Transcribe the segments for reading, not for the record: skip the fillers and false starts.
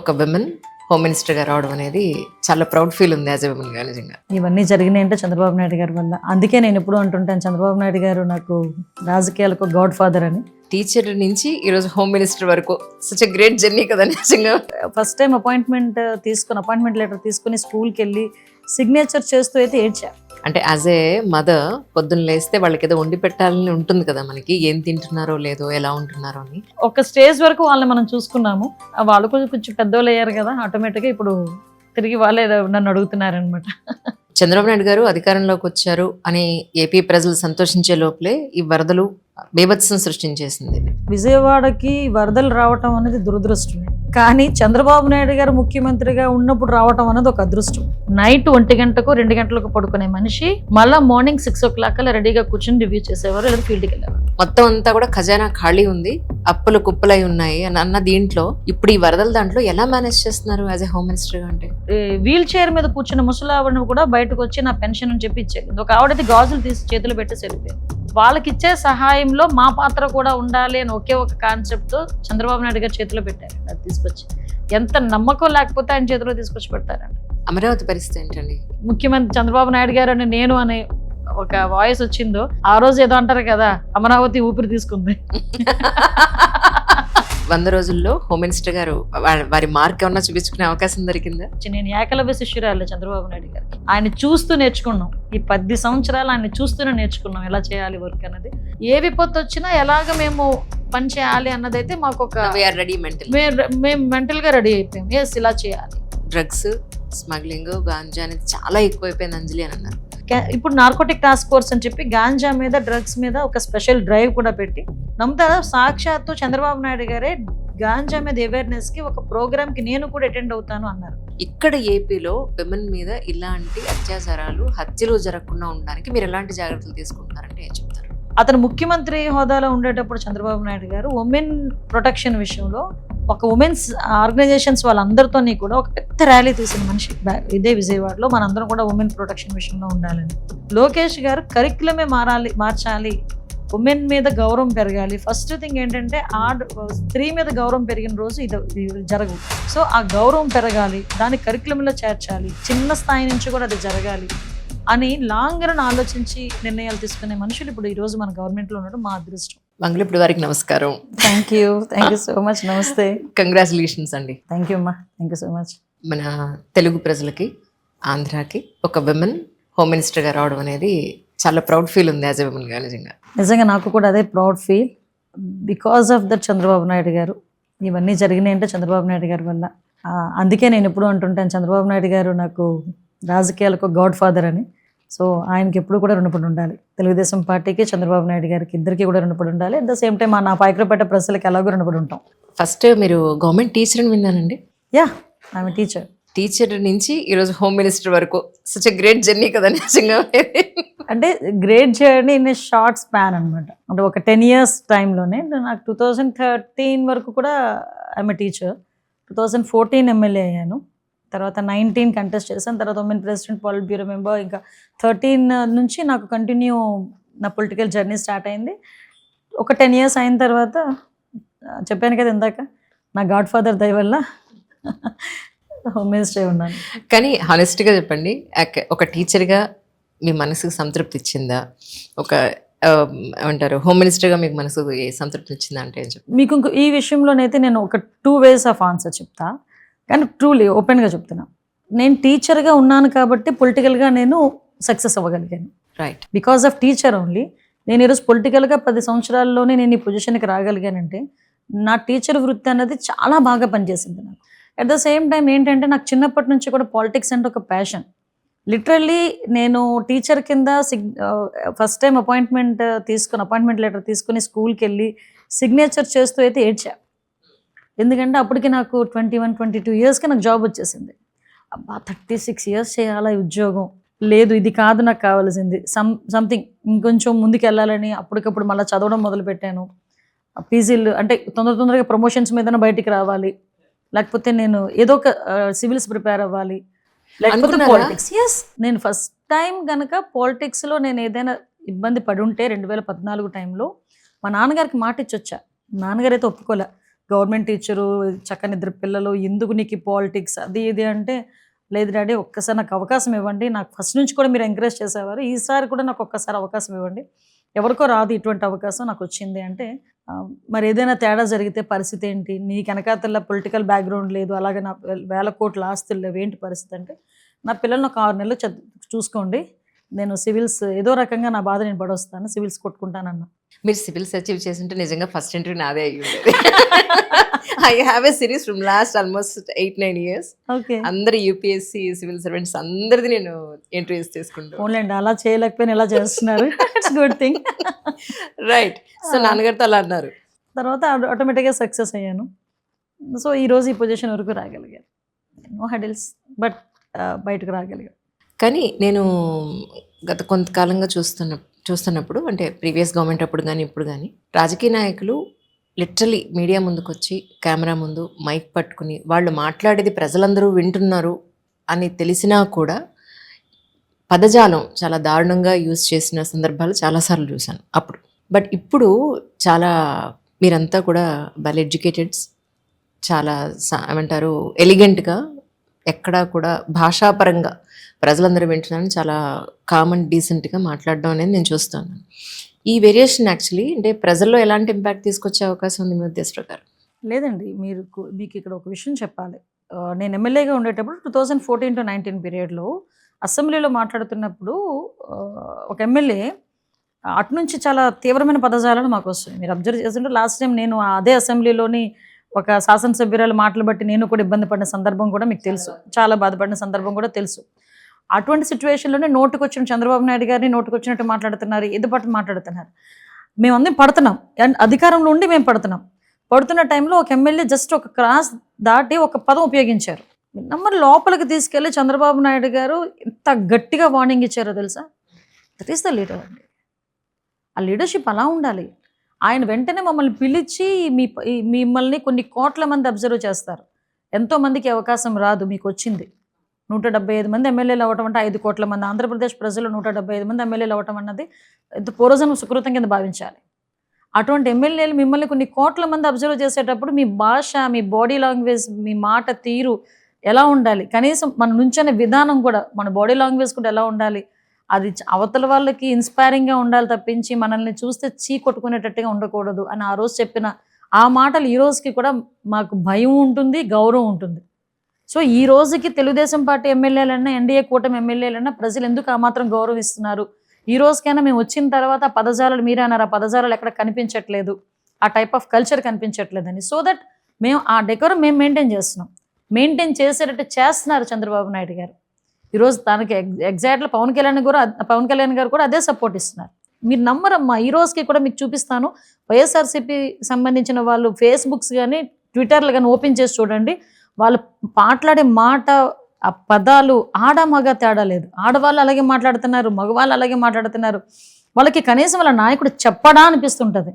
ఒక women home మినిస్టర్గా రావడం అనేది చాలా ప్రౌడ్ ఫీల్ ఉంది యాజ్ ఎ విమెన్గా నిజంగా. ఇవన్నీ జరిగినాయంటే చంద్రబాబు నాయుడు గారి వల్ల. అందుకే నేను ఎప్పుడు అంటుంటాను, చంద్రబాబు నాయుడు గారు నాకు రాజకీయాలకు గాడ్ ఫాదర్ అని. టీచర్ నుంచి ఈరోజు హోమ్ మినిస్టర్ వరకు సచ్ ఎ గ్రేట్ జర్నీ కదా నిజంగా. ఫస్ట్ టైం అపాయింట్మెంట్ లెటర్ తీసుకుని స్కూల్కి వెళ్ళి సిగ్నేచర్ చేస్తూ అయితే ఏడ్చా. అంటే యాజ్ ఏ మదర్ పొద్దున్న లేస్తే వాళ్ళకి ఏదో వండి పెట్టాలని ఉంటుంది కదా మనకి, ఏం తింటున్నారో లేదో ఎలా ఉంటున్నారో అని. ఒక స్టేజ్ వరకు వాళ్ళని మనం చూసుకున్నాము. వాళ్ళు కొంచెం పెద్దోళ్ళు అయ్యారు కదా, ఆటోమేటిక్గా ఇప్పుడు తిరిగి వాళ్ళే నన్ను అడుగుతున్నారనమాట. చంద్రబాబు నాయుడు గారు అధికారంలోకి వచ్చారు అని ఏపీ ప్రజలు సంతోషించే లోపలే ఈ వరదలు బీభత్సం సృష్టించేసింది. విజయవాడకి వరదలు రావటం అనేది దురదృష్టమే, కానీ చంద్రబాబు నాయుడు గారు ముఖ్యమంత్రిగా ఉన్నప్పుడు రావటం అనేది ఒక అదృష్టం. నైట్ 1 గంటకు 2 గంటలకు పడుకునే మనిషి మళ్ళీ మార్నింగ్ 6 o'clock అలా రెడీగా కూర్చొని రివ్యూ చేసేవారు, లేదా ఫీల్డ్కి వెళ్ళేవారు. మొత్తం అంతా కూడా ఖజానా ఖాళీ ఉంది, అప్పులు కుప్పలై ఉన్నాయి అని అన్న దీంట్లో ఇప్పుడు ఈ వరదల దాంట్లో ఎలా మేనేజ్ చేస్తున్నారు యాజ్ ఎ హోమ్ మినిస్టర్గా? అంటే వీల్ చైర్ మీద కూర్చున్న ముసలావిడను కూడా బయటకు వచ్చి నా పెన్షన్ అని చెప్పి ఇచ్చేది. ఒక ఆవిడైతే గాజులు తీసి చేతులు పెట్టేసి వెళ్ళిపోయింది. వాళ్ళకి ఇచ్చే సహాయంలో మా పాత్ర కూడా ఉండాలి అని ఒకే ఒక కాన్సెప్ట్తో చంద్రబాబు నాయుడు గారు చేతిలో పెట్టారు. అది తీసుకొచ్చి ఎంత నమ్మకం లేకపోతే ఆయన చేతిలో తీసుకొచ్చి పెడతారండి. అమరావతి పరిస్థితి ఏంటండి? ముఖ్యమంత్రి చంద్రబాబు నాయుడు గారు అని నేను అనే ఒక వాయిస్ వచ్చిందో ఆ రోజు ఏదో అంటారు కదా, అమరావతి ఊపిరి తీసుకుంది. 100 రోజుల్లో హోమ్ మినిస్టర్ గారు వారి మార్క్ ఏమన్నా చూపించుకునే అవకాశం దొరికిందా? నేను ఏకలవ్య శిష్యురాలే చంద్రబాబు నాయుడు గారికి. ఆయన చూస్తూ నేర్చుకున్నాం. ఈ 10 సంవత్సరాలు ఆయన చూస్తూనే నేర్చుకున్నాం ఎలా చేయాలి వర్క్ అన్నది. ఏ విపత్తు వచ్చినా ఎలాగ మేము పని చేయాలి అన్నదైతే మాకు ఒక మేము మెంటల్గా రెడీ అయిపోయాం. ఎస్ ఇలా చేయాలి. డ్రగ్స్ స్మగ్లింగ్ గాంజా అనేది చాలా ఎక్కువైపోయింది అంజలి అని అన్నారు. ఇప్పుడు నార్కోటిక్ టాస్క్ ఫోర్స్ అని చెప్పి గాంజా మీద డ్రగ్స్ మీద ఒక స్పెషల్ డ్రైవ్ కూడా పెట్టి నమ్ముతారా, సాక్షాత్తు చంద్రబాబు నాయుడు గారే గాంజా మీద అవేర్నెస్ కి ఒక ప్రోగ్రామ్ కి నేను కూడా అటెండ్ అవుతాను అన్నారు. ఇక్కడ ఏపీలో విమెన్ మీద ఇలాంటి అత్యాచారాలు హత్యలు జరగకుండా ఉండడానికి మీరు ఎలాంటి జాగ్రత్తలు తీసుకుంటున్నారంటే ఏం చెప్తారు? అతను ముఖ్యమంత్రి హోదాలో ఉండేటప్పుడు చంద్రబాబు నాయుడు గారు ఉమెన్ ప్రొటెక్షన్ విషయంలో ఒక ఉమెన్స్ ఆర్గనైజేషన్స్ వాళ్ళందరితో కూడా ఒక పెద్ద ర్యాలీ తీసిన మనిషి. ఇదే విజయవాడలో మనందరం కూడా ఉమెన్ ప్రొటెక్షన్ విషయంలో ఉండాలని. లోకేష్ గారు కరిక్యులమే మార్చాలి, ఉమెన్ మీద గౌరవం పెరగాలి. ఫస్ట్ థింగ్ ఏంటంటే స్త్రీ మీద గౌరవం పెరిగిన రోజు ఇది జరగదు. సో ఆ గౌరవం పెరగాలి, దాన్ని కరిక్యులంలో చేర్చాలి, చిన్న స్థాయి నుంచి కూడా అది జరగాలి అని లాంగ్ రన్ ఆలోచించి నిర్ణయాలు తీసుకునే మనుషులు ఇప్పుడు ఈ రోజు మన గవర్నమెంట్లో ఉండడం మా అదృష్టం. మంగళప్పుడు వారికి నమస్కారం. Thank you so much. నమస్తే, కంగ్రాచులేషన్స్ అండి. థ్యాంక్ యూ అమ్మా, థ్యాంక్ యూ సో మచ్. మన తెలుగు ప్రజలకి, ఆంధ్రాకి ఒక విమెన్ హోమ్ మినిస్టర్గా రావడం అనేది చాలా ప్రౌడ్ ఫీల్ ఉంది యాజ్ ఎ విమెన్గా నిజంగా. నిజంగా నాకు కూడా అదే proud feel, because of that Chandrababu Naidu గారు. ఇవన్నీ జరిగినాయంటే చంద్రబాబు నాయుడు గారి వల్ల. అందుకే నేను ఎప్పుడు అంటుంటాను, చంద్రబాబు నాయుడు గారు నాకు రాజకీయాలకు గాడ్ ఫాదర్ అని. సో ఆయనకి ఎప్పుడు కూడా రుణపడి ఉండాలి. తెలుగుదేశం పార్టీకి, చంద్రబాబు నాయుడు గారికి ఇద్దరికి కూడా రుణపడి ఉండాలి. అట్ ద సేమ్ టైం నా పాయకరపేట ప్రజలకి ఎలాగో రుణపడి ఉంటాం. ఫస్ట్ మీరు గవర్నమెంట్ టీచర్ అని విన్నానండి. Yeah, I'm teacher. టీచర్ నుంచి ఈరోజు హోమ్ మినిస్టర్ వరకు సచ్ ఎ గ్రేట్ జర్నీ కదా నిజంగా. అంటే great journey in a short span అనమాట. అంటే ఒక 10 years టైంలోనే నాకు 2013 వరకు కూడా ఐఎమ్ ఏ టీచర్. 2014 ఎమ్మెల్యే అయ్యాను. తర్వాత 19 కంటెస్ట్ చేశాను. తర్వాత ఉమెన్ ప్రెసిడెంట్, పాలిట్ బ్యూరో మెంబర్. ఇంకా 13 నుంచి నాకు కంటిన్యూ నా పొలిటికల్ జర్నీ స్టార్ట్ అయింది. ఒక 10 years అయిన తర్వాత చెప్పాను కదా ఇందాక, నా గాడ్ ఫాదర్ దయ వల్ల హోమ్ మినిస్టర్ ఉన్నాను. కానీ హానెస్ట్గా చెప్పండి, ఒక టీచర్గా మీ మనసుకు సంతృప్తి ఇచ్చిందా? ఒక ఏమంటారు హోమ్ మినిస్టర్గా మీకు మనసుకు సంతృప్తి ఇచ్చిందా అంటే ఏం చెప్పి? మీకు ఈ విషయంలోనైతే నేను ఒక 2 ways ఆఫ్ ఆన్సర్ చెప్తా, కానీ ట్రూలీ ఓపెన్గా చెప్తున్నా. నేను టీచర్గా ఉన్నాను కాబట్టి పొలిటికల్గా నేను సక్సెస్ అవ్వగలిగాను. Right, because of teacher only. నేను ఈరోజు పొలిటికల్గా 10 సంవత్సరాల్లోనే నేను ఈ పొజిషన్కి రాగలిగానంటే నా టీచర్ వృత్తి అనేది చాలా బాగా పనిచేసింది నాకు. అట్ ద సేమ్ టైం ఏంటంటే నాకు చిన్నప్పటి నుంచి కూడా పాలిటిక్స్ అంటే ఒక ప్యాషన్. లిటరల్లీ నేను టీచర్ కింద ఫస్ట్ టైం అపాయింట్మెంట్ లెటర్ తీసుకుని స్కూల్కి వెళ్ళి సిగ్నేచర్ చేస్తూ అయితే ఏడ్చా. ఎందుకంటే అప్పటికి నాకు 21-22 yearsకి నాకు జాబ్ వచ్చేసింది. అబ్బా 36 years చేయాలా ఈ ఉద్యోగం, లేదు ఇది కాదు నాకు కావాల్సింది, సంథింగ్ ఇంకొంచెం ముందుకు వెళ్ళాలని అప్పటికప్పుడు మళ్ళీ చదవడం మొదలుపెట్టాను. పీజీలు అంటే తొందరగా ప్రమోషన్స్ మీద బయటికి రావాలి, లేకపోతే నేను ఏదో ఒక సివిల్స్ ప్రిపేర్ అవ్వాలి, లేకపోతే పాలిటిక్స్. ఎస్, నేను ఫస్ట్ టైం కనుక పాలిటిక్స్లో నేను ఏదైనా ఇబ్బంది పడి ఉంటే 2014 టైంలో మా నాన్నగారికి మాట ఇచ్చి వచ్చా. నాన్నగారు అయితే ఒప్పుకోలే. గవర్నమెంట్ టీచరు, చక్కని 2 పిల్లలు, ఎందుకు నీకు పాలిటిక్స్ అది ఇది అంటే, లేదు డాడీ ఒక్కసారి నాకు అవకాశం ఇవ్వండి, నాకు ఫస్ట్ నుంచి కూడా మీరు ఎంకరేజ్ చేసేవారు, ఈసారి కూడా నాకు ఒక్కసారి అవకాశం ఇవ్వండి, ఎవరికో రాదు ఇటువంటి అవకాశం నాకు వచ్చింది అంటే, మరి ఏదైనా తేడా జరిగితే పరిస్థితి ఏంటి, నీకు వెనకాతల పొలిటికల్ బ్యాక్గ్రౌండ్ లేదు, అలాగే నా వేల కోట్ల ఆస్తులు లేవు, ఏంటి పరిస్థితి అంటే, నా పిల్లల్ని ఒక 6 నెలలు చూసుకోండి, నేను సివిల్స్ ఏదో రకంగా నా బాధ నేను పడొస్తాను, సివిల్స్ కొట్టుకుంటానన్నా. మీరు సివిల్స్ అచీవ్ చేసింటే నిజంగా ఫస్ట్ ఇంటర్వ్యూ నాదే అయ్యి ఉండేది. I have a series from last almost 8-9 years. Okay, అందరు యూపీఎస్సీ సివిల్ సర్వెంట్స్ అందరిది నేను ఇంటర్వ్యూస్ తీసుకుంటాను. ఓన్లేండి అలా చేయలేకపోయినా ఇలా చేస్తున్నారు, it's good thing. Right. So నాన్నగారితో అలా అన్నారు. తర్వాత ఆటోమేటిక్గా సక్సెస్ అయ్యాను. సో ఈరోజు ఈ పొజిషన్ వరకు రాగలిగాను. నో హెడిల్స్, బట్ బయటకు రాగలిగాను. కానీ నేను గత కొంతకాలంగా చూస్తున్నప్పుడు అంటే ప్రీవియస్ గవర్నమెంట్ అప్పుడు కానీ ఇప్పుడు కానీ రాజకీయ నాయకులు లిటరలీ మీడియా ముందుకు వచ్చి కెమెరా ముందు మైక్ పట్టుకుని వాళ్ళు మాట్లాడేది ప్రజలందరూ వింటున్నారు అని తెలిసినా కూడా పదజాలం చాలా దారుణంగా యూజ్ చేసిన సందర్భాలు చాలాసార్లు చూశాను అప్పుడు. బట్ ఇప్పుడు చాలా మీరంతా కూడా వెల్ ఎడ్యుకేటెడ్స్, చాలా ఏమంటారు ఎలిగెంట్గా, ఎక్కడా కూడా భాషాపరంగా ప్రజలందరూ వింటున్నాను చాలా కామన్ డీసెంట్గా మాట్లాడడం అనేది నేను చూస్తాను. ఈ వేరియేషన్ యాక్చువల్లీ అంటే ప్రజల్లో ఎలాంటి ఇంపాక్ట్ తీసుకొచ్చే అవకాశం ఉంది మీ ఉద్దేశ ప్రకారం? లేదండి, మీకు ఇక్కడ ఒక విషయం చెప్పాలి. నేను ఎమ్మెల్యేగా ఉండేటప్పుడు 2014 to 19 పీరియడ్లో అసెంబ్లీలో మాట్లాడుతున్నప్పుడు ఒక ఎమ్మెల్యే అటు నుంచి చాలా తీవ్రమైన పదజాలను మాకు వస్తుంది. మీరు అబ్జర్వ్ చేస్తుంటే లాస్ట్ టైం నేను అదే అసెంబ్లీలోని ఒక శాసనసభ్యురాలు మాటలు బట్టి నేను కూడా ఇబ్బంది పడిన సందర్భం కూడా మీకు తెలుసు, చాలా బాధపడిన సందర్భం కూడా తెలుసు. అటువంటి సిచ్యువేషన్లోనే నోటుకొచ్చిన చంద్రబాబు నాయుడు గారిని నోటుకొచ్చినట్టు మాట్లాడుతున్నారు, ఏదో పాటు మాట్లాడుతున్నారు. మేమందరం పడుతున్నాం, అండ్ అధికారంలో ఉండి మేము పడుతున్న టైంలో ఒక ఎమ్మెల్యే జస్ట్ ఒక క్రాస్ దాటి ఒక పదం ఉపయోగించారు. నమ్మరు లోపలికి తీసుకెళ్ళి చంద్రబాబు నాయుడు గారు ఎంత గట్టిగా వార్నింగ్ ఇచ్చారో తెలుసా? దట్ ఈస్ ద లీడర్ అండి. ఆ లీడర్షిప్ అలా ఉండాలి. ఆయన వెంటనే మమ్మల్ని పిలిచి మిమ్మల్ని కొన్ని కోట్ల మంది అబ్జర్వ్ చేస్తారు, ఎంతోమందికి అవకాశం రాదు, మీకు వచ్చింది 175 మంది ఎమ్మెల్యేలు అవ్వటం అంటే 5 కోట్ల మంది ఆంధ్రప్రదేశ్ ప్రజలు 175 మంది ఎమ్మెల్యేలు అవ్వటం అన్నది ఎంత పూర్వజన్మ సుకృతం కింద భావించాలి. అటువంటి ఎమ్మెల్యేలు మిమ్మల్ని కొన్ని కోట్ల మంది అబ్జర్వ్ చేసేటప్పుడు మీ భాష, మీ బాడీ లాంగ్వేజ్, మీ మాట తీరు ఎలా ఉండాలి, కనీసం మన నుంచనే విధానం కూడా, మన బాడీ లాంగ్వేజ్ కూడా ఎలా ఉండాలి, అది అవతల వాళ్ళకి ఇన్స్పైరింగ్గా ఉండాలి తప్పించి మనల్ని చూస్తే చీ కొట్టుకునేటట్టుగా ఉండకూడదు అని ఆ రోజు చెప్పిన ఆ మాటలు ఈ రోజుకి కూడా మాకు భయం ఉంటుంది, గౌరవం ఉంటుంది. సో ఈ రోజుకి తెలుగుదేశం పార్టీ ఎమ్మెల్యేలన్నా, ఎన్డీఏ కూటమి ఎమ్మెల్యేలన్నా ప్రజలు ఎందుకు ఆ మాత్రం గౌరవిస్తున్నారు, ఈ రోజుకైనా మేము వచ్చిన తర్వాత ఆ పదజాలాలు మీరే అన్నారు, ఆ పదజాలాలు ఎక్కడ కనిపించట్లేదు, ఆ టైప్ ఆఫ్ కల్చర్ కనిపించట్లేదని. సో దట్ మేము ఆ డెకోరం మేము మెయింటైన్ చేసేటట్టు చేస్తున్నారు చంద్రబాబు నాయుడు గారు. ఈరోజు తనకి ఎగ్జాక్ట్గా పవన్ కళ్యాణ్ గారు కూడా అదే సపోర్ట్ ఇస్తున్నారు. మీరు నమ్మరమ్మా, ఈ రోజుకి కూడా మీకు చూపిస్తాను. వైఎస్ఆర్సీపీ సంబంధించిన వాళ్ళు ఫేస్బుక్స్ కానీ ట్విట్టర్లు కానీ ఓపెన్ చేసి చూడండి, వాళ్ళు మాట్లాడే మాట, ఆ పదాలు ఆడ మగ తేడా లేదు. ఆడవాళ్ళు అలాగే మాట్లాడుతున్నారు, మగవాళ్ళు అలాగే మాట్లాడుతున్నారు. వాళ్ళకి కనీసం వాళ్ళ నాయకుడు చెప్పడా అనిపిస్తుంటుంది.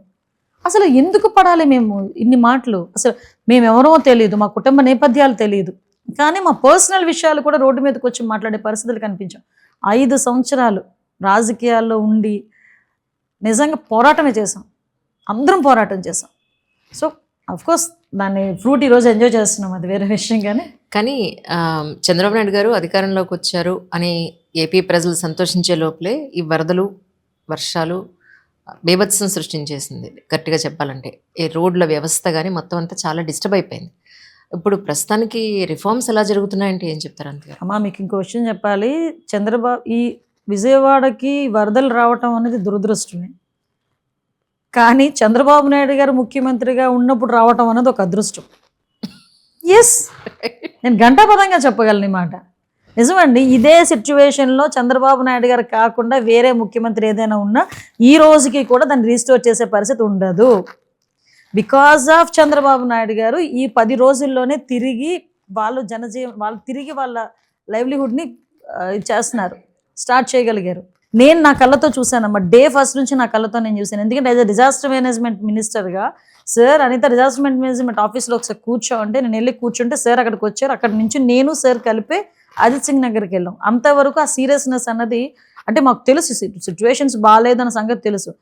అసలు ఎందుకు పడాలి మేము ఇన్ని మాటలు? అసలు మేమెవరో తెలియదు, మా కుటుంబ నేపథ్యాలు తెలియదు, కానీ మా పర్సనల్ విషయాలు కూడా రోడ్డు మీదకి వచ్చి మాట్లాడే పరిస్థితులు కనిపించాం. 5 సంవత్సరాలు రాజకీయాల్లో ఉండి నిజంగా పోరాటమే చేసాం, అందరం పోరాటం చేసాం. సో అఫ్కోర్స్ దాన్ని ఫ్రూట్ ఈరోజు ఎంజాయ్ చేస్తున్నాం, అది వేరే విషయం. కానీ చంద్రబాబు నాయుడు గారు అధికారంలోకి వచ్చారు అని ఏపీ ప్రజలు సంతోషించే లోపలే ఈ వరదలు, వర్షాలు బీభత్సం సృష్టించేసింది. గట్టిగా చెప్పాలంటే ఈ రోడ్ల వ్యవస్థ కానీ మొత్తం అంతా చాలా డిస్టర్బ్ అయిపోయింది. ఇప్పుడు ప్రస్తుతానికి రిఫార్మ్స్ ఎలా జరుగుతున్నాయంటే ఏం చెప్తారు? అంతే అమ్మా, మీకు ఇంకో విషయం చెప్పాలి. చంద్రబాబు ఈ విజయవాడకి వరదలు రావటం అనేది దురదృష్టమే, కానీ చంద్రబాబు నాయుడు గారు ముఖ్యమంత్రిగా ఉన్నప్పుడు రావటం అనేది ఒక అదృష్టం. ఎస్, నేను ఘంటాపదంగా చెప్పగలను ఈ మాట. నిజమండి, ఇదే సిచ్యువేషన్లో చంద్రబాబు నాయుడు గారు కాకుండా వేరే ముఖ్యమంత్రి ఏదైనా ఉన్నా ఈ రోజుకి కూడా దాన్ని రీస్టోర్ చేసే పరిస్థితి ఉండదు. బికాజ్ ఆఫ్ చంద్రబాబు నాయుడు గారు ఈ 10 రోజుల్లోనే తిరిగి వాళ్ళు తిరిగి వాళ్ళ లైవ్లీహుడ్ని చేస్తున్నారు, స్టార్ట్ చేయగలిగారు. నేను నా కళ్ళతో చూశానమ్మా, డే ఫస్ట్ నుంచి నా కళ్ళతో నేను చూశాను. ఎందుకంటే యాజ్ అ డిజాస్టర్ మేనేజ్మెంట్ మినిస్టర్గా సార్ అనిత డిజాస్టర్ మేనేజ్మెంట్ ఆఫీస్లో ఒకసారి కూర్చోంటే నేను వెళ్ళి కూర్చుంటే సార్ అక్కడికి వచ్చారు. అక్కడి నుంచి నేను సార్ కలిపే అజిత్ సింగ్ నగర్కి వెళ్ళాం. అంతవరకు ఆ సీరియస్నెస్ అన్నది అంటే మాకు తెలుసు, సిచ్యువేషన్స్ బాగాలేదన్న సంగతి తెలుసు.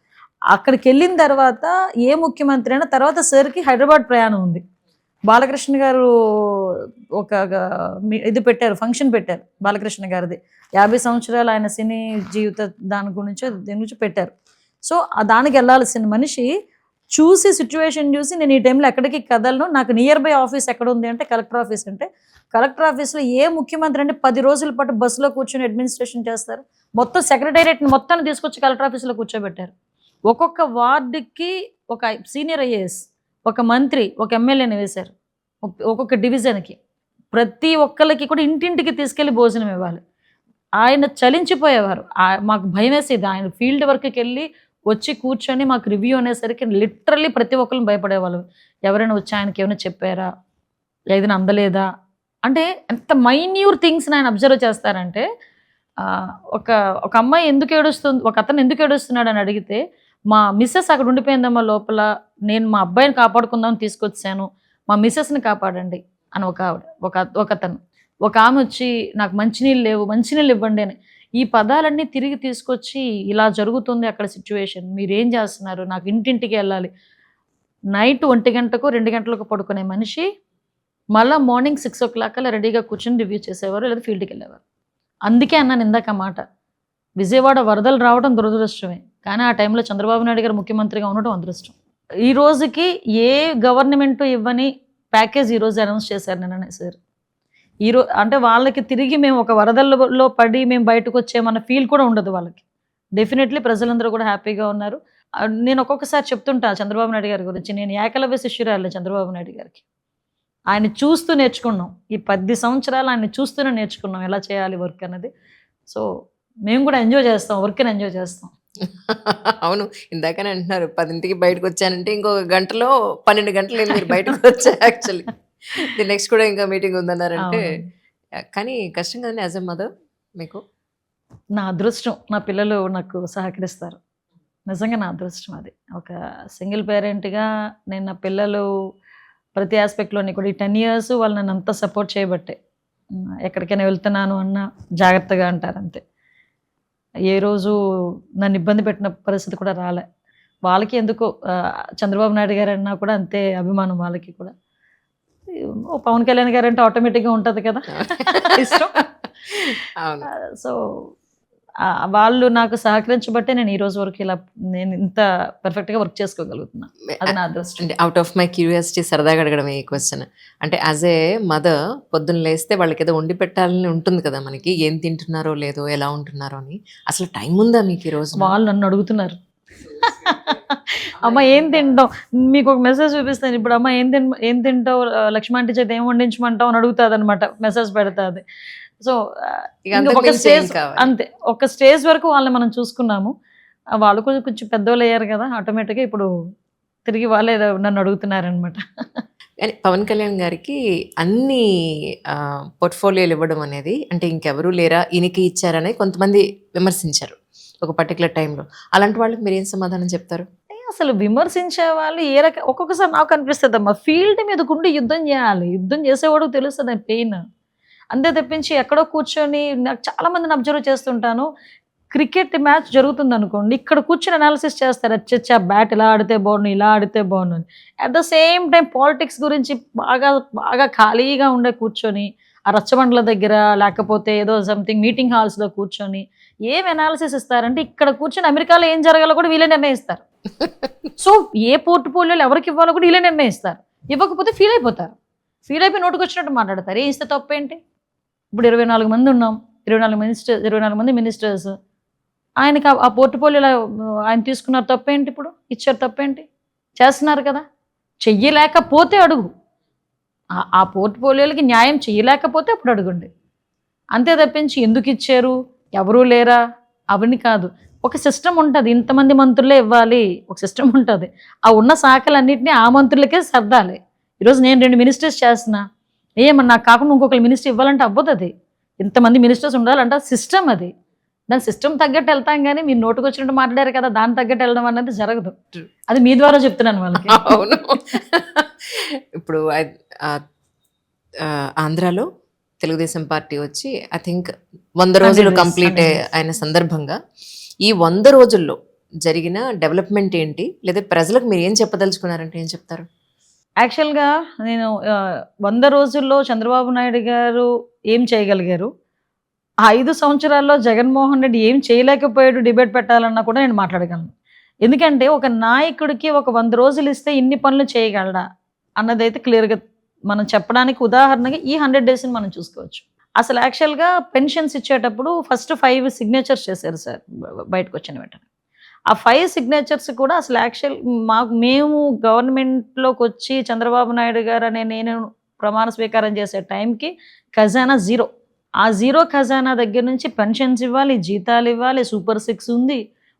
అక్కడికి వెళ్ళిన తర్వాత ఏ ముఖ్యమంత్రి అయినా తర్వాత సార్కి హైదరాబాద్ ప్రయాణం ఉంది. బాలకృష్ణ గారు ఒక ఇది పెట్టారు, ఫంక్షన్ పెట్టారు బాలకృష్ణ గారిది 50 సంవత్సరాలు ఆయన సినీ జీవిత దీని గురించి పెట్టారు. సో దానికి వెళ్ళాల్సిన మనిషి చూసి సిచ్యువేషన్ చూసి నేను ఈ టైంలో ఎక్కడికి కదలను, నాకు నియర్ బై ఆఫీస్ ఎక్కడ ఉంది అంటే కలెక్టర్ ఆఫీస్, అంటే కలెక్టర్ ఆఫీస్లో ఏ ముఖ్యమంత్రి అంటే 10 రోజుల పాటు బస్సులో కూర్చొని అడ్మినిస్ట్రేషన్ చేస్తారు. మొత్తం సెక్రటేరియట్ మొత్తాన్ని తీసుకొచ్చి కలెక్టర్ ఆఫీస్లో కూర్చోబెట్టారు. ఒక్కొక్క వార్డుకి ఒక సీనియర్ ఐఏఎస్, ఒక మంత్రి, ఒక ఎమ్మెల్యేని వేశారు. ఒక్కొక్క డివిజన్కి ప్రతి ఒక్కరికి కూడా ఇంటింటికి తీసుకెళ్ళి భోజనం ఇవ్వాలి. ఆయన చలించిపోయేవారు. మాకు భయం వేసేది. ఆయన ఫీల్డ్ వర్క్కి వెళ్ళి వచ్చి కూర్చొని మాకు రివ్యూ అనేసరికి లిటరల్లీ ప్రతి ఒక్కరిని భయపడేవాళ్ళు. ఎవరైనా వచ్చి ఆయనకి ఏమైనా చెప్పారా, ఏదైనా అందలేదా అంటే ఎంత మైన్యూర్ థింగ్స్ని ఆయన అబ్జర్వ్ చేస్తారంటే, ఒక అమ్మాయి ఎందుకు ఏడుస్తుంది, ఒక అతను ఎందుకు ఏడుస్తున్నాడు అని అడిగితే, మా మిస్సెస్ అక్కడ ఉండిపోయిందమ్మా లోపల, నేను మా అబ్బాయిని కాపాడుకుందామని తీసుకొచ్చాను, మా మిస్సెస్ని కాపాడండి అని ఒకతను. ఒక ఆమె వచ్చి నాకు మంచినీళ్ళు లేవు, మంచినీళ్ళు ఇవ్వండి అని. ఈ పదాలన్నీ తిరిగి తీసుకొచ్చి ఇలా జరుగుతుంది అక్కడ సిచ్యువేషన్, మీరేం చేస్తున్నారు, నాకు ఇంటింటికి వెళ్ళాలి. నైట్ 1 గంటకు 2 గంటలకు పడుకునే మనిషి మళ్ళీ మార్నింగ్ 6 o'clock అలా రెడీగా కూర్చొని రివ్యూ చేసేవారు, లేదా ఫీల్డ్కి వెళ్ళేవారు. అందుకే అన్నాను ఇందాక మాట, విజయవాడ వరదలు రావడం దురదృష్టమే, కానీ ఆ టైంలో చంద్రబాబు నాయుడు గారు ముఖ్యమంత్రిగా ఉండటం అదృష్టం. ఈ రోజుకి ఏ గవర్నమెంట్ ఇవ్వని ప్యాకేజ్ ఈరోజు అనౌన్స్ చేశారు నిన్ననే సార్. అంటే వాళ్ళకి తిరిగి మేము ఒక వరదల్లో పడి మేము బయటకు వచ్చేమన్న ఫీల్ కూడా ఉండదు వాళ్ళకి. డెఫినెట్లీ ప్రజలందరూ కూడా హ్యాపీగా ఉన్నారు. నేను ఒక్కొక్కసారి చెప్తుంటా చంద్రబాబు నాయుడు గారి గురించి, నేను ఏకలవ్య శిష్యురాలే చంద్రబాబు నాయుడు గారికి. ఆయన చూస్తూ నేర్చుకున్నాం, ఈ 10 సంవత్సరాలు ఆయన చూస్తూనే నేర్చుకున్నాం ఎలా చేయాలి వర్క్ అనేది. సో మేము కూడా ఎంజాయ్ చేస్తాం, వర్క్ని ఎంజాయ్ చేస్తాం. అవును, ఇందాకనే అంటున్నారు 10ంటికి బయటకు వచ్చానంటే ఇంకొక గంటలో 12 గంటలు మీరు బయటకు వచ్చా యాక్చువల్లీ. నెక్స్ట్ కూడా ఇంకా మీటింగ్ ఉందన్నారంటే, కానీ కష్టం కదండి యాజ్ ఎ మదర్ మీకు? నా అదృష్టం, నా పిల్లలు నాకు సహకరిస్తారు, నిజంగా నా అదృష్టం అది. ఒక సింగిల్ పేరెంట్గా నేను నా పిల్లలు ప్రతి ఆస్పెక్ట్లోని కూడా ఈ 10 years వాళ్ళు నన్ను అంతా సపోర్ట్ చేయబట్టే. ఎక్కడికైనా వెళ్తున్నాను అన్న జాగ్రత్తగా అంటారు అంతే. ఏ రోజు నన్ను ఇబ్బంది పెట్టిన పరిస్థితి కూడా రాలే. వాళ్ళకి ఎందుకో చంద్రబాబు నాయుడు గారు అన్నా కూడా అంతే అభిమానం వాళ్ళకి కూడా. పవన్ కళ్యాణ్ గారు అంటే ఆటోమేటిక్గా ఉంటుంది కదా ఇష్టం. సో వాళ్ళు నాకు సహకరించబట్టే నేను ఈ రోజు వరకు ఇలా నేను ఇంత పర్ఫెక్ట్గా వర్క్ చేసుకోగలుగుతున్నా, అది నా అదృష్టం. అంటే అవుట్ ఆఫ్ మై క్యూరియాసిటీ సరదాగా అడగడం ఈ క్వశ్చన్, అంటే యాజ్ ఏ మదర్ పొద్దున్న లేస్తే వాళ్ళకి ఏదో వండి పెట్టాలని ఉంటుంది కదా మనకి, ఏం తింటున్నారో లేదో ఎలా ఉంటున్నారో అని, అసలు టైం ఉందా మీకు ఈరోజు? వాళ్ళు నన్ను అడుగుతున్నారు, అమ్మ ఏం తింటావు, మీకు ఒక మెసేజ్ చూపిస్తాను ఇప్పుడు, అమ్మ ఏం తింటావు లక్ష్మాంటి చేత ఏం వండించమంటావు అని అడుగుతుంది అనమాట, మెసేజ్ పెడుతుంది. సో ఒక స్టేజ్ అంతే, ఒక స్టేజ్ వరకు వాళ్ళని మనం చూసుకున్నాము. వాళ్ళు కొంచెం పెద్దవాళ్ళు అయ్యారు కదా, ఆటోమేటిక్గా ఇప్పుడు తిరిగి వాళ్ళే నన్ను అడుగుతున్నారనమాట. కానీ పవన్ కళ్యాణ్ గారికి అన్ని పోర్ట్ఫోలియోలు ఇవ్వడం అనేది, అంటే ఇంకెవరూ లేరా ఈయనకి ఇచ్చారని కొంతమంది విమర్శించారు ఒక పర్టికులర్ టైంలో. అలాంటి వాళ్ళకి మీరు ఏం సమాధానం చెప్తారు? అసలు విమర్శించే వాళ్ళు ఒక్కొక్కసారి నాకు అనిపిస్తుంది అమ్మా, ఫీల్డ్ మీద ఉండి యుద్ధం చేయాలి, యుద్ధం చేసేవాడు తెలుస్తుంది పెయిన్. అంతే తప్పించి ఎక్కడో కూర్చొని, నాకు చాలామందిని అబ్జర్వ్ చేస్తుంటాను, క్రికెట్ మ్యాచ్ జరుగుతుంది అనుకోండి, ఇక్కడ కూర్చొని అనాలిసిస్ చేస్తారు, అచ్చా బ్యాట్ ఇలా ఆడితే బాగుండు, ఇలా ఆడితే బాగుండు అని. At the same time politics గురించి బాగా బాగా ఖాళీగా ఉండే కూర్చొని ఆ రచ్చబండ్ల దగ్గర లేకపోతే ఏదో సంథింగ్ మీటింగ్ హాల్స్లో కూర్చొని ఏం అనాలిసిస్ ఇస్తారంటే, ఇక్కడ కూర్చొని అమెరికాలో ఏం జరగాలో కూడా వీళ్ళే నిర్ణయిస్తారు. సో ఏ పోర్ట్ఫోలియోలు ఎవరికి ఇవ్వాలో కూడా వీళ్ళే నిర్ణయిస్తారు. ఇవ్వకపోతే ఫీల్ అయిపోతారు, ఫీల్ అయిపోయి నోటుకు వచ్చినట్టు మాట్లాడతారు. ఏ ఇస్తే తప్పేంటి? ఇప్పుడు 24 మంది ఉన్నాం, 24 మంది మినిస్టర్స్, ఆయనకి ఆ పోర్ట్ఫోలియోలో ఆయన తీసుకున్నారు తప్పేంటి? ఇప్పుడు ఇచ్చారు తప్పేంటి? చేస్తున్నారు కదా. చెయ్యలేకపోతే అడుగు, ఆ పోర్ట్ఫోలియోలకి న్యాయం చేయలేకపోతే అప్పుడు అడుగుండి. అంతే తప్పించి ఎందుకు ఇచ్చారు, ఎవరూ లేరా అవన్నీ కాదు. ఒక సిస్టమ్ ఉంటుంది, ఇంతమంది మంత్రులే ఇవ్వాలి, ఒక సిస్టమ్ ఉంటుంది. ఆ ఉన్న శాఖలన్నింటినీ ఆ మంత్రులకే సర్దాలి. ఈరోజు నేను 2 మినిస్టర్స్ చేస్తున్నా, ఏమన్నా నాకు కాకుండా ఇంకొకరు మినిస్టర్ ఇవ్వాలంటే అవ్వదు. అది ఇంతమంది మినిస్టర్స్ ఉండాలంటే సిస్టమ్, అది దాని సిస్టమ్ తగ్గట్టు వెళ్తాం. కానీ మీరు నోటుకు వచ్చినట్టు మాట్లాడారు కదా, దాని తగ్గట్టు వెళ్ళడం అనేది జరగదు. అది మీ ద్వారా చెప్తున్నాను వాళ్ళకి. అవును. ఇప్పుడు ఆంధ్రాలో తెలుగుదేశం పార్టీ వచ్చి ఐ థింక్ 100 రోజులు కంప్లీట్ అయిన సందర్భంగా, ఈ 100 రోజుల్లో జరిగిన డెవలప్మెంట్ ఏంటి? లేదా ప్రజలకు మీరు ఏం చెప్పదలుచుకున్నారంటే ఏం చెప్తారు? యాక్చువల్‌గా నేను 100 రోజుల్లో చంద్రబాబు నాయుడు గారు ఏం చేయగలిగారు? ఆ 5 సంవత్సరాల్లో జగన్మోహన్ రెడ్డి ఏం చేయలేకపోయాడు డిబేట్ పెట్టాలన్నా కూడా నేను మాట్లాడగలను. ఎందుకంటే ఒక నాయకుడికి ఒక 100 రోజులు ఇస్తే ఇన్ని పనులు చేయగలడా? అన్నదైతే క్లియర్‌గా మనం చెప్పడానికి ఉదాహరణకి ఈ 100 డేస్‌ని మనం చూసుకోవచ్చు. అసలు యాక్చువల్‌గా పెన్షన్స్ ఇచ్చేటప్పుడు ఫస్ట్ 5 సిగ్నేచర్స్ చేశారు సార్ బయటకొచ్చిన వెంటనే. ఆ 5 సిగ్నేచర్స్ కూడా అసలు మేము గవర్నమెంట్‌లోకొచ్చి చంద్రబాబు నాయుడు గారు నేను ప్రమాణ స్వీకారం చేసే టైంకి ఖజానా జీరో. ఆ జీరో ఖజానా దగ్గర నుంచి పెన్షన్స్ ఇవ్వాలి, జీతాలు ఇవ్వాలి, సూపర్ సిక్స్ ఉంది.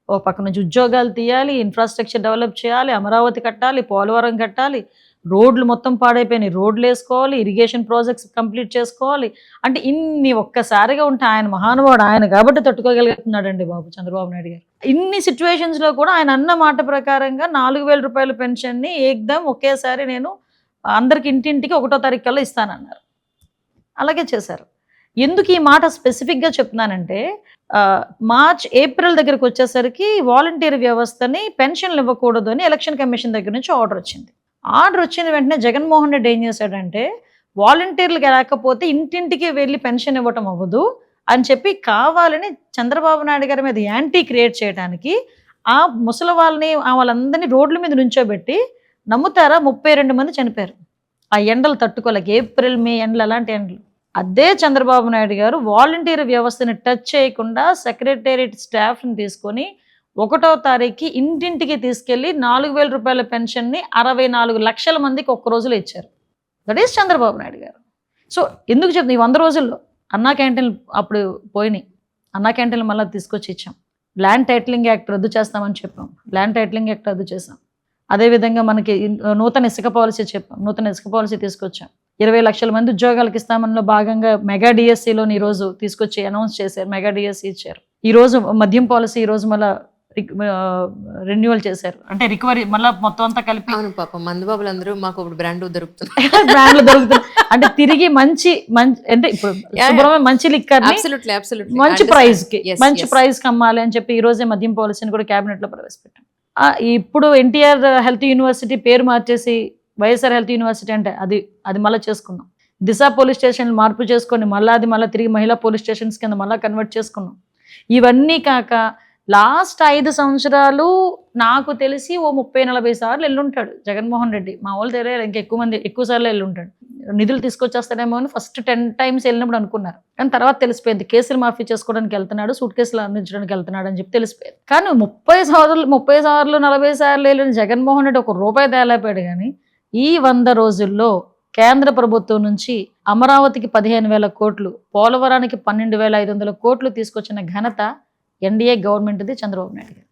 ఒక పక్క నుంచి ఉద్యోగాలు తీయాలి, ఇన్ఫ్రాస్ట్రక్చర్ డెవలప్ చేయాలి, అమరావతి కట్టాలి, పోలవరం కట్టాలి, రోడ్లు మొత్తం పాడైపోయినాయి, రోడ్లు వేసుకోవాలి, ఇరిగేషన్ ప్రాజెక్ట్స్ కంప్లీట్ చేసుకోవాలి. అంటే ఇన్ని ఒక్కసారిగా ఉంటే ఆయన మహానుభావుడు, ఆయన కాబట్టి తట్టుకోగలుగుతున్నాడండి బాబు చంద్రబాబు నాయుడు గారు. ఇన్ని సిచ్యువేషన్స్లో కూడా ఆయన అన్న మాట ప్రకారంగా 4,000 రూపాయల పెన్షన్ని ఏకదం ఒకేసారి నేను అందరికి ఇంటింటికి 1వ తారీఖు కల్లా ఇస్తానన్నారు. అలాగే చేశారు. ఎందుకు ఈ మాట స్పెసిఫిక్గా చెప్తున్నానంటే మార్చ్ ఏప్రిల్ దగ్గరకు వచ్చేసరికి వాలంటీర్ వ్యవస్థని పెన్షన్లు ఇవ్వకూడదు అని ఎలక్షన్ కమిషన్ దగ్గర నుంచి ఆర్డర్ వచ్చింది. ఆర్డర్ వచ్చిన వెంటనే జగన్మోహన్ రెడ్డి ఏం చేశాడంటే వాలంటీర్లకు లేకపోతే ఇంటింటికి వెళ్ళి పెన్షన్ ఇవ్వటం అవ్వదు అని చెప్పి కావాలని చంద్రబాబు నాయుడు గారి మీద యాంటీ క్రియేట్ చేయడానికి ఆ ముసలి వాళ్ళందరినీ రోడ్ల మీద నుంచోబెట్టి నమ్ముతారా 32 మంది చనిపోయారు. ఆ ఎండలు తట్టుకోలేక ఏప్రిల్ మే ఎండలు అలాంటి ఎండలు. అదే చంద్రబాబు నాయుడు గారు వాలంటీర్ వ్యవస్థని టచ్ చేయకుండా సెక్రటేరియట్ స్టాఫ్ని తీసుకొని 1వ తారీఖుకి ఇంటింటికి తీసుకెళ్ళి 4,000 రూపాయల పెన్షన్ని 64 లక్షల మందికి ఒక్క రోజులో ఇచ్చారు. దట్ ఈస్ చంద్రబాబు నాయుడు గారు. సో ఎందుకు చెప్తుంది ఈ 100 రోజుల్లో అన్నా క్యాంటీన్లు అప్పుడు పోయినాయి. అన్నా క్యాంటీన్లు మళ్ళీ తీసుకొచ్చి ఇచ్చాం. ల్యాండ్ టైటిలింగ్ యాక్ట్ రద్దు చేస్తామని చెప్పాం. ల్యాండ్ టైటిలింగ్ యాక్ట్ రద్దు చేసాం. అదేవిధంగా మనకి నూతన ఇసుక పాలసీ చెప్పాం. నూతన ఇసుక పాలసీ తీసుకొచ్చాం. 20 లక్షల మంది ఉద్యోగాలకు ఇస్తామన్న భాగంగా మెగా డిఎస్సిలోని ఈరోజు తీసుకొచ్చి అనౌన్స్ చేశారు. మెగా డిఎస్సి ఇచ్చారు. ఈరోజు మద్యం పాలసీ ఈరోజు మళ్ళీ రెన్యువల్ చేశారు. అంటే రికవరీ మళ్ళీ మొత్తం అంతా కలిపి. అవును పాపం మందుబాబులు అందరూ మాకు ఇప్పుడు బ్రాండ్ దొరుకుతుంది. బ్రాండ్లు దొరుకుతున్నాయి. అంటే తిరిగి మంచి అంటే ఇప్పుడు శుభ్రమైన మంచి లిక్కర్ మంచి ప్రైజ్ కి అమ్మాలి అని చెప్పి ఈ రోజే మద్యం పాలసీని కూడా క్యాబినెట్ లో ప్రవేశపెట్టాం. ఇప్పుడు ఎన్టీఆర్ హెల్త్ యూనివర్సిటీ పేరు మార్చేసి వైఎస్ఆర్ హెల్త్ యూనివర్సిటీ అంటే అది మళ్ళీ చేసుకున్నాం. దిశ పోలీస్ స్టేషన్ మార్పు చేసుకొని మళ్ళీ తిరిగి మహిళా పోలీస్ స్టేషన్స్ కింద మళ్ళీ కన్వర్ట్ చేసుకున్నాం. ఇవన్నీ కాక లాస్ట్ 5 సంవత్సరాలు నాకు తెలిసి ఓ 30-40 సార్లు వెళ్ళుంటాడు జగన్మోహన్ రెడ్డి. మా వాళ్ళు తెలియదు ఇంకా ఎక్కువ సార్లు వెళ్ళుంటాడు. నిధులు తీసుకొచ్చేస్తాడేమో అని ఫస్ట్ 10 times వెళ్ళినప్పుడు అనుకున్నారు. కానీ తర్వాత తెలిసిపోయింది కేసులు మాఫీ చేసుకోవడానికి వెళ్తున్నాడు, సూట్ కేసులు అందించడానికి వెళ్తున్నాడు అని చెప్పి తెలిసిపోయింది. కానీ 30 సార్లు 40 సార్లు వెళ్ళిన జగన్మోహన్ రెడ్డి 1 రూపాయి తేలేపాడు. కానీ ఈ 100 రోజుల్లో కేంద్ర ప్రభుత్వం నుంచి అమరావతికి 15,000 కోట్లు, పోలవరానికి 12,500 కోట్లు తీసుకొచ్చిన ఘనత ఎన్డీఏ గవర్నమెంట్ది, చంద్రబాబు నాయుడు గారి.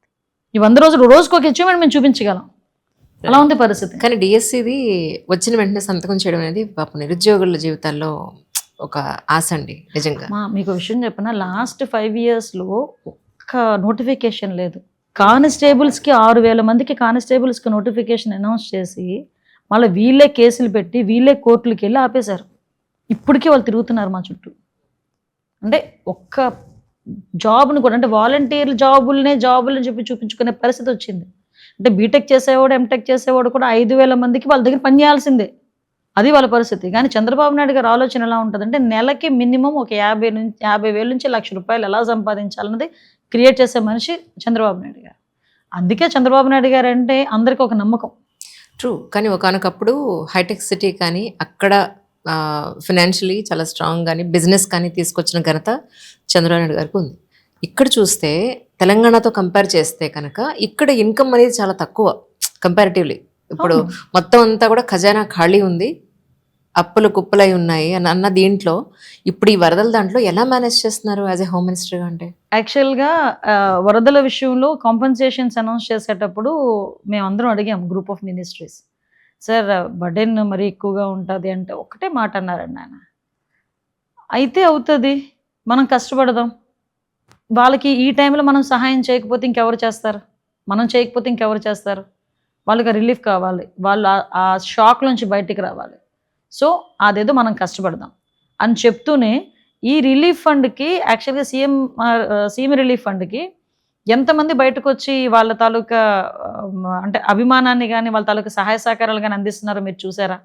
ఈ 100 రోజులు రోజుకు ఒక అచీవ్మెంట్ మేము చూపించగలం. అలా ఉంది పరిస్థితి. కానీ డిఎస్సిది వచ్చిన వెంటనే సంతకం చేయడం అనేది పాపం నిరుద్యోగుల జీవితాల్లో ఒక ఆశ అండి నిజంగా. మీకు విషయం చెప్పిన లాస్ట్ 5 yearsలో ఒక్క నోటిఫికేషన్ లేదు. కానిస్టేబుల్స్కి 6,000 మందికి కానిస్టేబుల్స్కి నోటిఫికేషన్ అనౌన్స్ చేసి మళ్ళీ వీళ్ళే కేసులు పెట్టి వీళ్ళే కోర్టులకి వెళ్ళి ఆపేశారు. ఇప్పటికీ వాళ్ళు తిరుగుతున్నారు మా చుట్టూ. అంటే ఒక్క జాబ్ను కూడా అంటే వాలంటీర్ జాబుల్ని చెప్పి చూపించుకునే పరిస్థితి వచ్చింది. అంటే బీటెక్ చేసేవాడు, ఎంటెక్ చేసేవాడు కూడా 5,000 మందికి వాళ్ళ దగ్గర పని చేయాల్సిందే. అది వాళ్ళ పరిస్థితి. కానీ చంద్రబాబు నాయుడు గారి ఆలోచన ఎలా ఉంటుందంటే నెలకి మినిమం ఒక 50,000 నుంచి 1,00,000 రూపాయలు ఎలా సంపాదించాలన్నది క్రియేట్ చేసే మనిషి చంద్రబాబు నాయుడు గారు. అందుకే చంద్రబాబు నాయుడు గారు అంటే అందరికీ ఒక నమ్మకం. ట్రూ. కానీ ఒకానొకప్పుడు హైటెక్ సిటీ కానీ అక్కడ ఫినాన్షియలీ చాలా స్ట్రాంగ్ కానీ బిజినెస్ కానీ తీసుకొచ్చిన ఘనత చంద్రబాబు నాయుడు గారికి ఉంది. ఇక్కడ చూస్తే తెలంగాణతో కంపేర్ చేస్తే కనుక ఇక్కడ ఇన్కమ్ అనేది చాలా తక్కువ కంపారిటివ్లీ. ఇప్పుడు మొత్తం అంతా కూడా ఖజానా ఖాళీ ఉంది, అప్పులు కుప్పలై ఉన్నాయి అన్న దీంట్లో ఇప్పుడు ఈ వరదల దాంట్లో ఎలా మేనేజ్ చేస్తున్నారు యాజ్ ఎ హోమ్ మినిస్టర్గా? అంటే యాక్చువల్గా వరదల విషయంలో కాంపెన్సేషన్స్ అనౌన్స్ చేసేటప్పుడు మేమందరం అడిగాం group of ministries, sir burden మరీ ఎక్కువగా ఉంటుంది అంటే ఒకటే మాట అన్నారండి ఆయన, అయితే అవుతుంది, మనం కష్టపడదాం, వాళ్ళకి ఈ టైంలో మనం సహాయం చేయకపోతే ఇంకెవరు చేస్తారు, మనం చేయకపోతే ఇంకెవరు చేస్తారు, వాళ్ళకి రిలీఫ్ కావాలి, వాళ్ళు ఆ షాక్ నుంచి బయటికి రావాలి, సో అదేదో మనం కష్టపడదాం అని చెప్తూనే ఈ రిలీఫ్ ఫండ్కి యాక్చువల్గా సీఎం రిలీఫ్ ఫండ్కి ఎంతమంది బయటకు వచ్చి వాళ్ళ తాలూకా అంటే అభిమానాన్ని కానీ వాళ్ళ తాలూకా సహాయ సహకారాలు కానీ అందిస్తున్నారో మీరు చూసారా?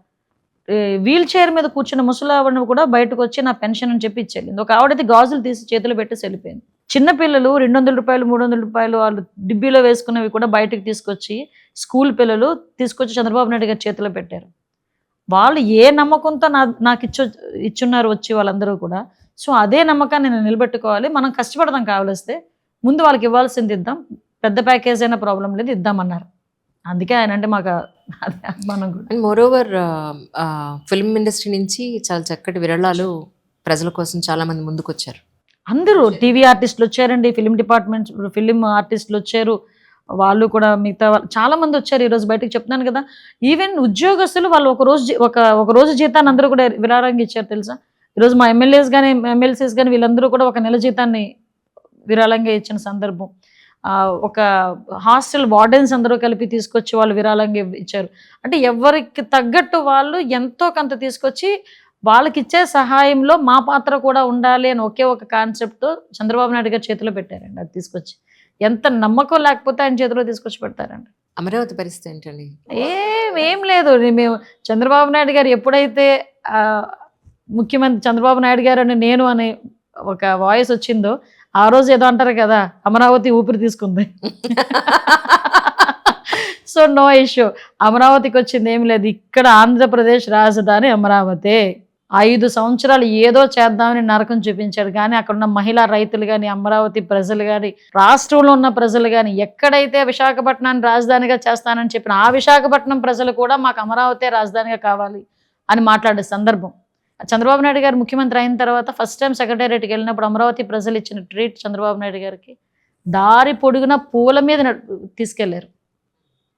వీల్ చైర్ మీద కూర్చున్న ముసలావిడను కూడా బయటకు వచ్చి నా పెన్షన్ అని చెప్పి ఇచ్చేళ్ళింది. ఒక ఆవిడైతే గాజులు తీసి చేతిలో పెట్టేసి వెళ్ళిపోయింది. చిన్నపిల్లలు ₹200, ₹300 వాళ్ళు డిబ్బీలో వేసుకున్నవి కూడా బయటకు తీసుకొచ్చి స్కూల్ పిల్లలు తీసుకొచ్చి చంద్రబాబు నాయుడు గారి చేతిలో పెట్టారు. వాళ్ళు ఏ నమ్మకంతో నాకు ఇచ్చున్నారు వచ్చి వాళ్ళందరూ కూడా. సో అదే నమ్మకాన్ని నేను నిలబెట్టుకోవాలి. మనం కష్టపడదాం కావలిస్తే, ముందు వాళ్ళకి ఇవ్వాల్సింది ఇద్దాం, పెద్ద ప్యాకేజ్ అయినా ప్రాబ్లం లేదు ఇద్దామన్నారు. అందుకే ఆయన అంటే మాకు అదే అభిమానం కూడా. And more over film industry నుంచి చాలా చక్కటి విరాళాలు ప్రజల కోసం చాలా మంది ముందుకు వచ్చారు. అందరూ టీవీ ఆర్టిస్టులు వచ్చారండి, ఫిలిం ఆర్టిస్టులు వచ్చారు, వాళ్ళు కూడా మిగతా చాలా మంది వచ్చారు. ఈరోజు బయటకు చెప్తున్నాను కదా, ఈవెన్ ఉద్యోగస్తులు వాళ్ళు ఒక రోజు జీతాన్ని అందరూ కూడా విరాళంగా ఇచ్చారు తెలుసా. ఈరోజు మా ఎమ్మెల్యేస్ కానీ ఎమ్మెల్సీస్ కానీ వీళ్ళందరూ కూడా ఒక నెల జీతాన్ని విరాళంగా ఇచ్చిన సందర్భం. ఒక హాస్టల్ వార్డెన్స్ అందరూ కలిపి తీసుకొచ్చి వాళ్ళు విరాళంగా ఇచ్చారు. అంటే ఎవరికి తగ్గట్టు వాళ్ళు ఎంతో కొంత తీసుకొచ్చి వాళ్ళకి ఇచ్చే సహాయంలో మా పాత్ర కూడా ఉండాలి అని ఒకే ఒక కాన్సెప్ట్తో చంద్రబాబు నాయుడు గారి చేతిలో పెట్టారండి. అది తీసుకొచ్చి ఎంత నమ్మకం లేకపోతే ఆయన చేతిలో తీసుకొచ్చి పెడతారండి. అమరావతి పరిస్థితి ఏంటండి? ఏం లేదు, మేము చంద్రబాబు నాయుడు గారు ఎప్పుడైతే ముఖ్యమంత్రి చంద్రబాబు నాయుడు గారు అని నేను అనే ఒక వాయిస్ వచ్చిందో ఆ రోజు ఏదో అంటారు కదా, అమరావతి ఊపిరి తీసుకుంది. సో నో ఇష్యూ, అమరావతికి వచ్చింది ఏం లేదు. ఇక్కడ ఆంధ్రప్రదేశ్ రాజధాని అమరావతి. 5 సంవత్సరాలు ఏదో చేద్దామని నరకం చూపించాడు. కానీ అక్కడ ఉన్న మహిళా రైతులు కానీ, అమరావతి ప్రజలు కానీ, రాష్ట్రంలో ఉన్న ప్రజలు కానీ, ఎక్కడైతే విశాఖపట్నాన్ని రాజధానిగా చేస్తానని చెప్పిన ఆ విశాఖపట్నం ప్రజలు కూడా మాకు అమరావతి రాజధానిగా కావాలి అని మాట్లాడే సందర్భం. చంద్రబాబు నాయుడు గారు ముఖ్యమంత్రి అయిన తర్వాత ఫస్ట్ టైం సెక్రటేరియట్కి వెళ్ళినప్పుడు అమరావతి ప్రజలు ఇచ్చిన ట్రీట్ చంద్రబాబు నాయుడు గారికి దారి పొడుగున పూల మీద తీసుకెళ్లారు.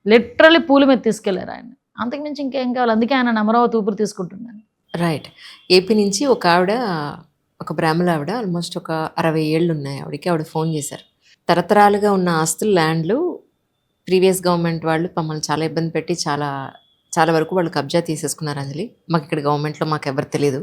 లిటరలీ పూల మీద తీసుకెళ్లారు ఆయన. అంతకుమించి ఇంకేం కావాలి. అందుకే ఆయన అమరావతి ఊపిరి తీసుకుంటున్నాను. రైట్. ఏపీ నుంచి ఒక ఆవిడ, ఒక బ్రాహ్మణ ఆవిడ, ఆల్మోస్ట్ ఒక 60 ఏళ్ళు ఉన్నాయి ఆవిడకి. ఆవిడ ఫోన్ చేశారు. తరతరాలుగా ఉన్న ఆస్తులు, ల్యాండ్లు ప్రీవియస్ గవర్నమెంట్ వాళ్ళు మమ్మల్ని చాలా ఇబ్బంది పెట్టి చాలా వరకు వాళ్ళు కబ్జా తీసేసుకున్నారు. అంజలి, మాకు ఇక్కడ గవర్నమెంట్లో మాకు ఎవరు తెలియదు,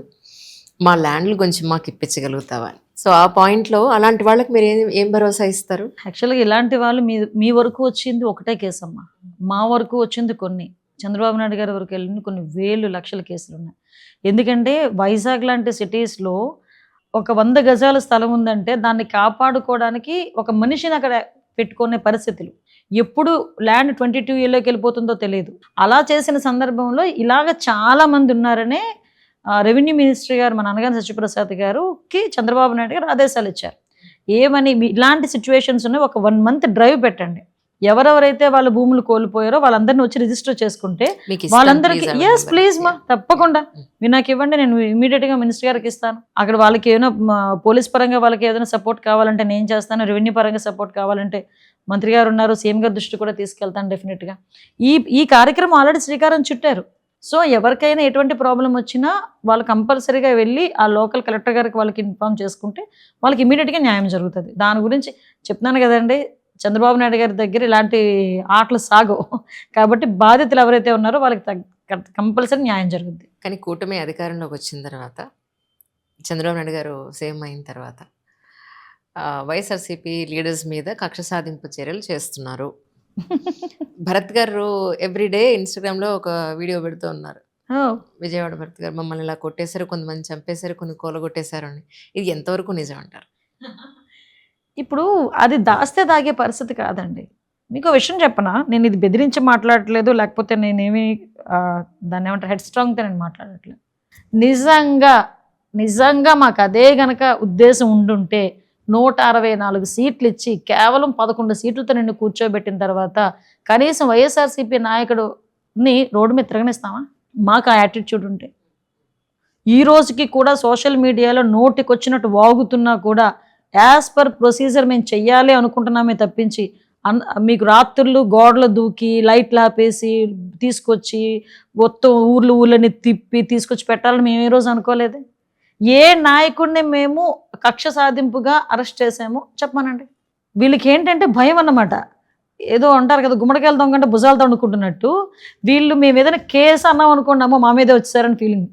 మా ల్యాండ్లు కొంచెం మాకు ఇప్పించగలుగుతావా అని. సో ఆ పాయింట్లో అలాంటి వాళ్ళకి మీరు ఏం భరోసా ఇస్తారు? యాక్చువల్గా ఇలాంటి వాళ్ళు మీ వరకు వచ్చింది ఒకటే కేసు అమ్మా. మా వరకు వచ్చింది కొన్ని, చంద్రబాబు నాయుడు గారి వరకు వెళ్ళింది కొన్ని వేలు లక్షల కేసులు ఉన్నాయి. ఎందుకంటే వైజాగ్ లాంటి సిటీస్లో ఒక 100 గజాల స్థలం ఉందంటే దాన్ని కాపాడుకోవడానికి ఒక మనిషిని అక్కడ పెట్టుకునే పరిస్థితులు. ఎప్పుడు ల్యాండ్ 22 ఏళ్ళకి వెళ్ళిపోతుందో తెలియదు. అలా చేసిన సందర్భంలో ఇలాగ చాలా మంది ఉన్నారనే రెవెన్యూ మినిస్టర్ గారు, మన అనగానే సత్యప్రసాద్ గారుకి చంద్రబాబు నాయుడు గారు ఆదేశాలు ఇచ్చారు. ఏమని, ఇలాంటి సిచ్యువేషన్స్ ఉన్నాయి, ఒక 1 month డ్రైవ్ పెట్టండి. ఎవరెవరైతే వాళ్ళ భూములు కోల్పోయారో వాళ్ళందరినీ వచ్చి రిజిస్టర్ చేసుకుంటే వాళ్ళందరికీ ఎస్ ప్లీజ్ మా తప్పకుండా మీరు నాకు ఇవ్వండి, నేను ఇమీడియట్గా మినిస్టర్ గారికి ఇస్తాను. అక్కడ వాళ్ళకి ఏమైనా పోలీస్ పరంగా వాళ్ళకి ఏదైనా సపోర్ట్ కావాలంటే నేను చేస్తాను, రెవెన్యూ పరంగా సపోర్ట్ కావాలంటే మంత్రి గారు ఉన్నారు, సీఎం గారి దృష్టి కూడా తీసుకెళ్తాను డెఫినెట్గా. ఈ కార్యక్రమం ఆల్రెడీ శ్రీకారం చుట్టారు. సో ఎవరికైనా ఎటువంటి ప్రాబ్లం వచ్చినా వాళ్ళు కంపల్సరీగా వెళ్ళి ఆ లోకల్ కలెక్టర్ గారికి వాళ్ళకి ఇన్ఫార్మ్ చేసుకుంటే వాళ్ళకి ఇమీడియట్గా న్యాయం జరుగుతుంది. దాని గురించి చెప్తున్నాను కదండి, చంద్రబాబు నాయుడు గారి దగ్గర ఇలాంటి ఆటలు సాగవు. కాబట్టి బాధితులు ఎవరైతే ఉన్నారో వాళ్ళకి కంపల్సరీ న్యాయం జరుగుద్ది. కానీ కూటమి అధికారంలోకి వచ్చిన తర్వాత, చంద్రబాబు నాయుడు గారు సీఎం అయిన తర్వాత వైఎస్ఆర్సీపీ లీడర్స్ మీద కక్ష సాధింపు చర్యలు చేస్తున్నారు. భరత్ గారు ఎవ్రీడే ఇన్స్టాగ్రామ్లో ఒక వీడియో పెడుతూ ఉన్నారు. విజయవాడ భరత్ గారు మమ్మల్ని ఇలా కొట్టేశారు, కొంతమంది చంపేశారు, కొన్ని కూలగొట్టేశారు అని. ఇది ఎంతవరకు నిజం అంటారు? ఇప్పుడు అది దాస్తే దాగే పరిస్థితి కాదండి. మీకు విషయం చెప్పనా, నేను ఇది బెదిరించి మాట్లాడట్లేదు, లేకపోతే నేనేమి దాన్ని ఏమంటారు హెడ్ స్ట్రాంగ్తో నేను మాట్లాడట్లేదు. నిజంగా మాకు అదే గనక ఉద్దేశం ఉండుంటే 164 సీట్లు ఇచ్చి కేవలం 11 సీట్లతో నిన్ను కూర్చోబెట్టిన తర్వాత కనీసం వైఎస్ఆర్సీపీ నాయకుడిని రోడ్డు మీద తిరగనిస్తామా? మాకు ఆ యాటిట్యూడ్ ఉంటే ఈ రోజుకి కూడా సోషల్ మీడియాలో నోటికొచ్చినట్టు వాగుతున్నా కూడా యాజ్ పర్ ప్రొసీజర్ మేము చెయ్యాలి అనుకుంటున్నామే తప్పించి మీకు రాత్రులు గోడలు దూకి లైట్లు ఆపేసి తీసుకొచ్చి మొత్తం ఊర్లని తిప్పి తీసుకొచ్చి పెట్టాలని మేము ఏ రోజు అనుకోలేదే. ఏ నాయకుడిని మేము కక్ష సాధింపుగా అరెస్ట్ చేసామో చెప్పమనండి. వీళ్ళకి ఏంటంటే భయం అన్నమాట. ఏదో అంటారు కదా, గుమ్మడికాయలు దొంగంటే భుజాలు తొడుకుంటున్నట్టు వీళ్ళు మేము ఏదైనా కేసు అన్నాం అనుకోండి, అమ్మో మా మీదే వచ్చారని ఫీలింగ్.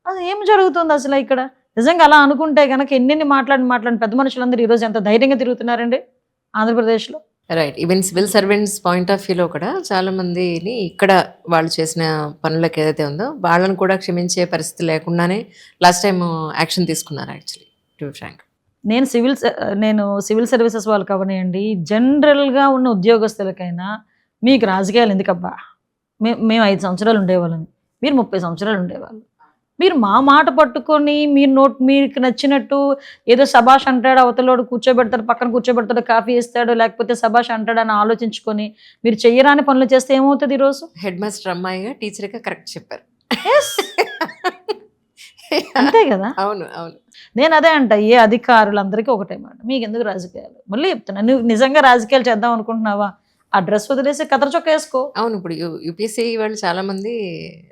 అది ఏం జరుగుతుంది అసలు ఇక్కడ? నిజంగా అలా అనుకుంటే కనుక ఎన్ని మాట్లాడి పెద్ద మనుషులందరూ ఈరోజు ఎంత ధైర్యంగా తిరుగుతున్నారండి. ఆంధ్రప్రదేశ్లో. Right. Even civil servants point of వ్యూలో కూడా చాలా మందిని ఇక్కడ వాళ్ళు చేసిన పనులకు ఏదైతే ఉందో వాళ్ళని కూడా క్షమించే పరిస్థితి లేకుండానే లాస్ట్ టైం యాక్షన్ తీసుకున్నారు యాక్చువల్లీ, టు ఫ్రాంక్. నేను సివిల్ సర్వీసెస్ వాళ్ళకి అవనియండి, జనరల్గా ఉన్న ఉద్యోగస్తులకైనా మీకు రాజకీయాలు ఎందుకబ్బా, మేము 5 సంవత్సరాలు ఉండేవాళ్ళని, మీరు 30 సంవత్సరాలు ఉండేవాళ్ళు, మీరు మా మాట పట్టుకొని మీకు నచ్చినట్టు ఏదో సభాష్ అంటాడు, అవతలోడు కూర్చోబెడతాడు, పక్కన కూర్చోబెడతాడు, కాఫీ ఇస్తాడు, లేకపోతే సభాష్ అంటాడు అని ఆలోచించుకొని మీరు చెయ్యరాని పనులు చేస్తే ఏమవుతుంది ఈరోజు? హెడ్ మాస్టర్ అమ్మాయిగా టీచర్గా కరెక్ట్ చెప్పారు. అంతే కదా. అవును అవును. నేను అదే అంట, ఏ అధికారులందరికీ ఒకటే మాట, మీకు ఎందుకు రాజకీయాలు? మళ్ళీ చెప్తున్నా, నువ్వు నిజంగా రాజకీయాలు చేద్దాం అనుకుంటున్నావా, ఆ డ్రెస్ వదిలేసి కథర చొక్క వేసుకో. అవును, ఇప్పుడు యూపీఎస్సీ వాళ్ళు చాలా మంది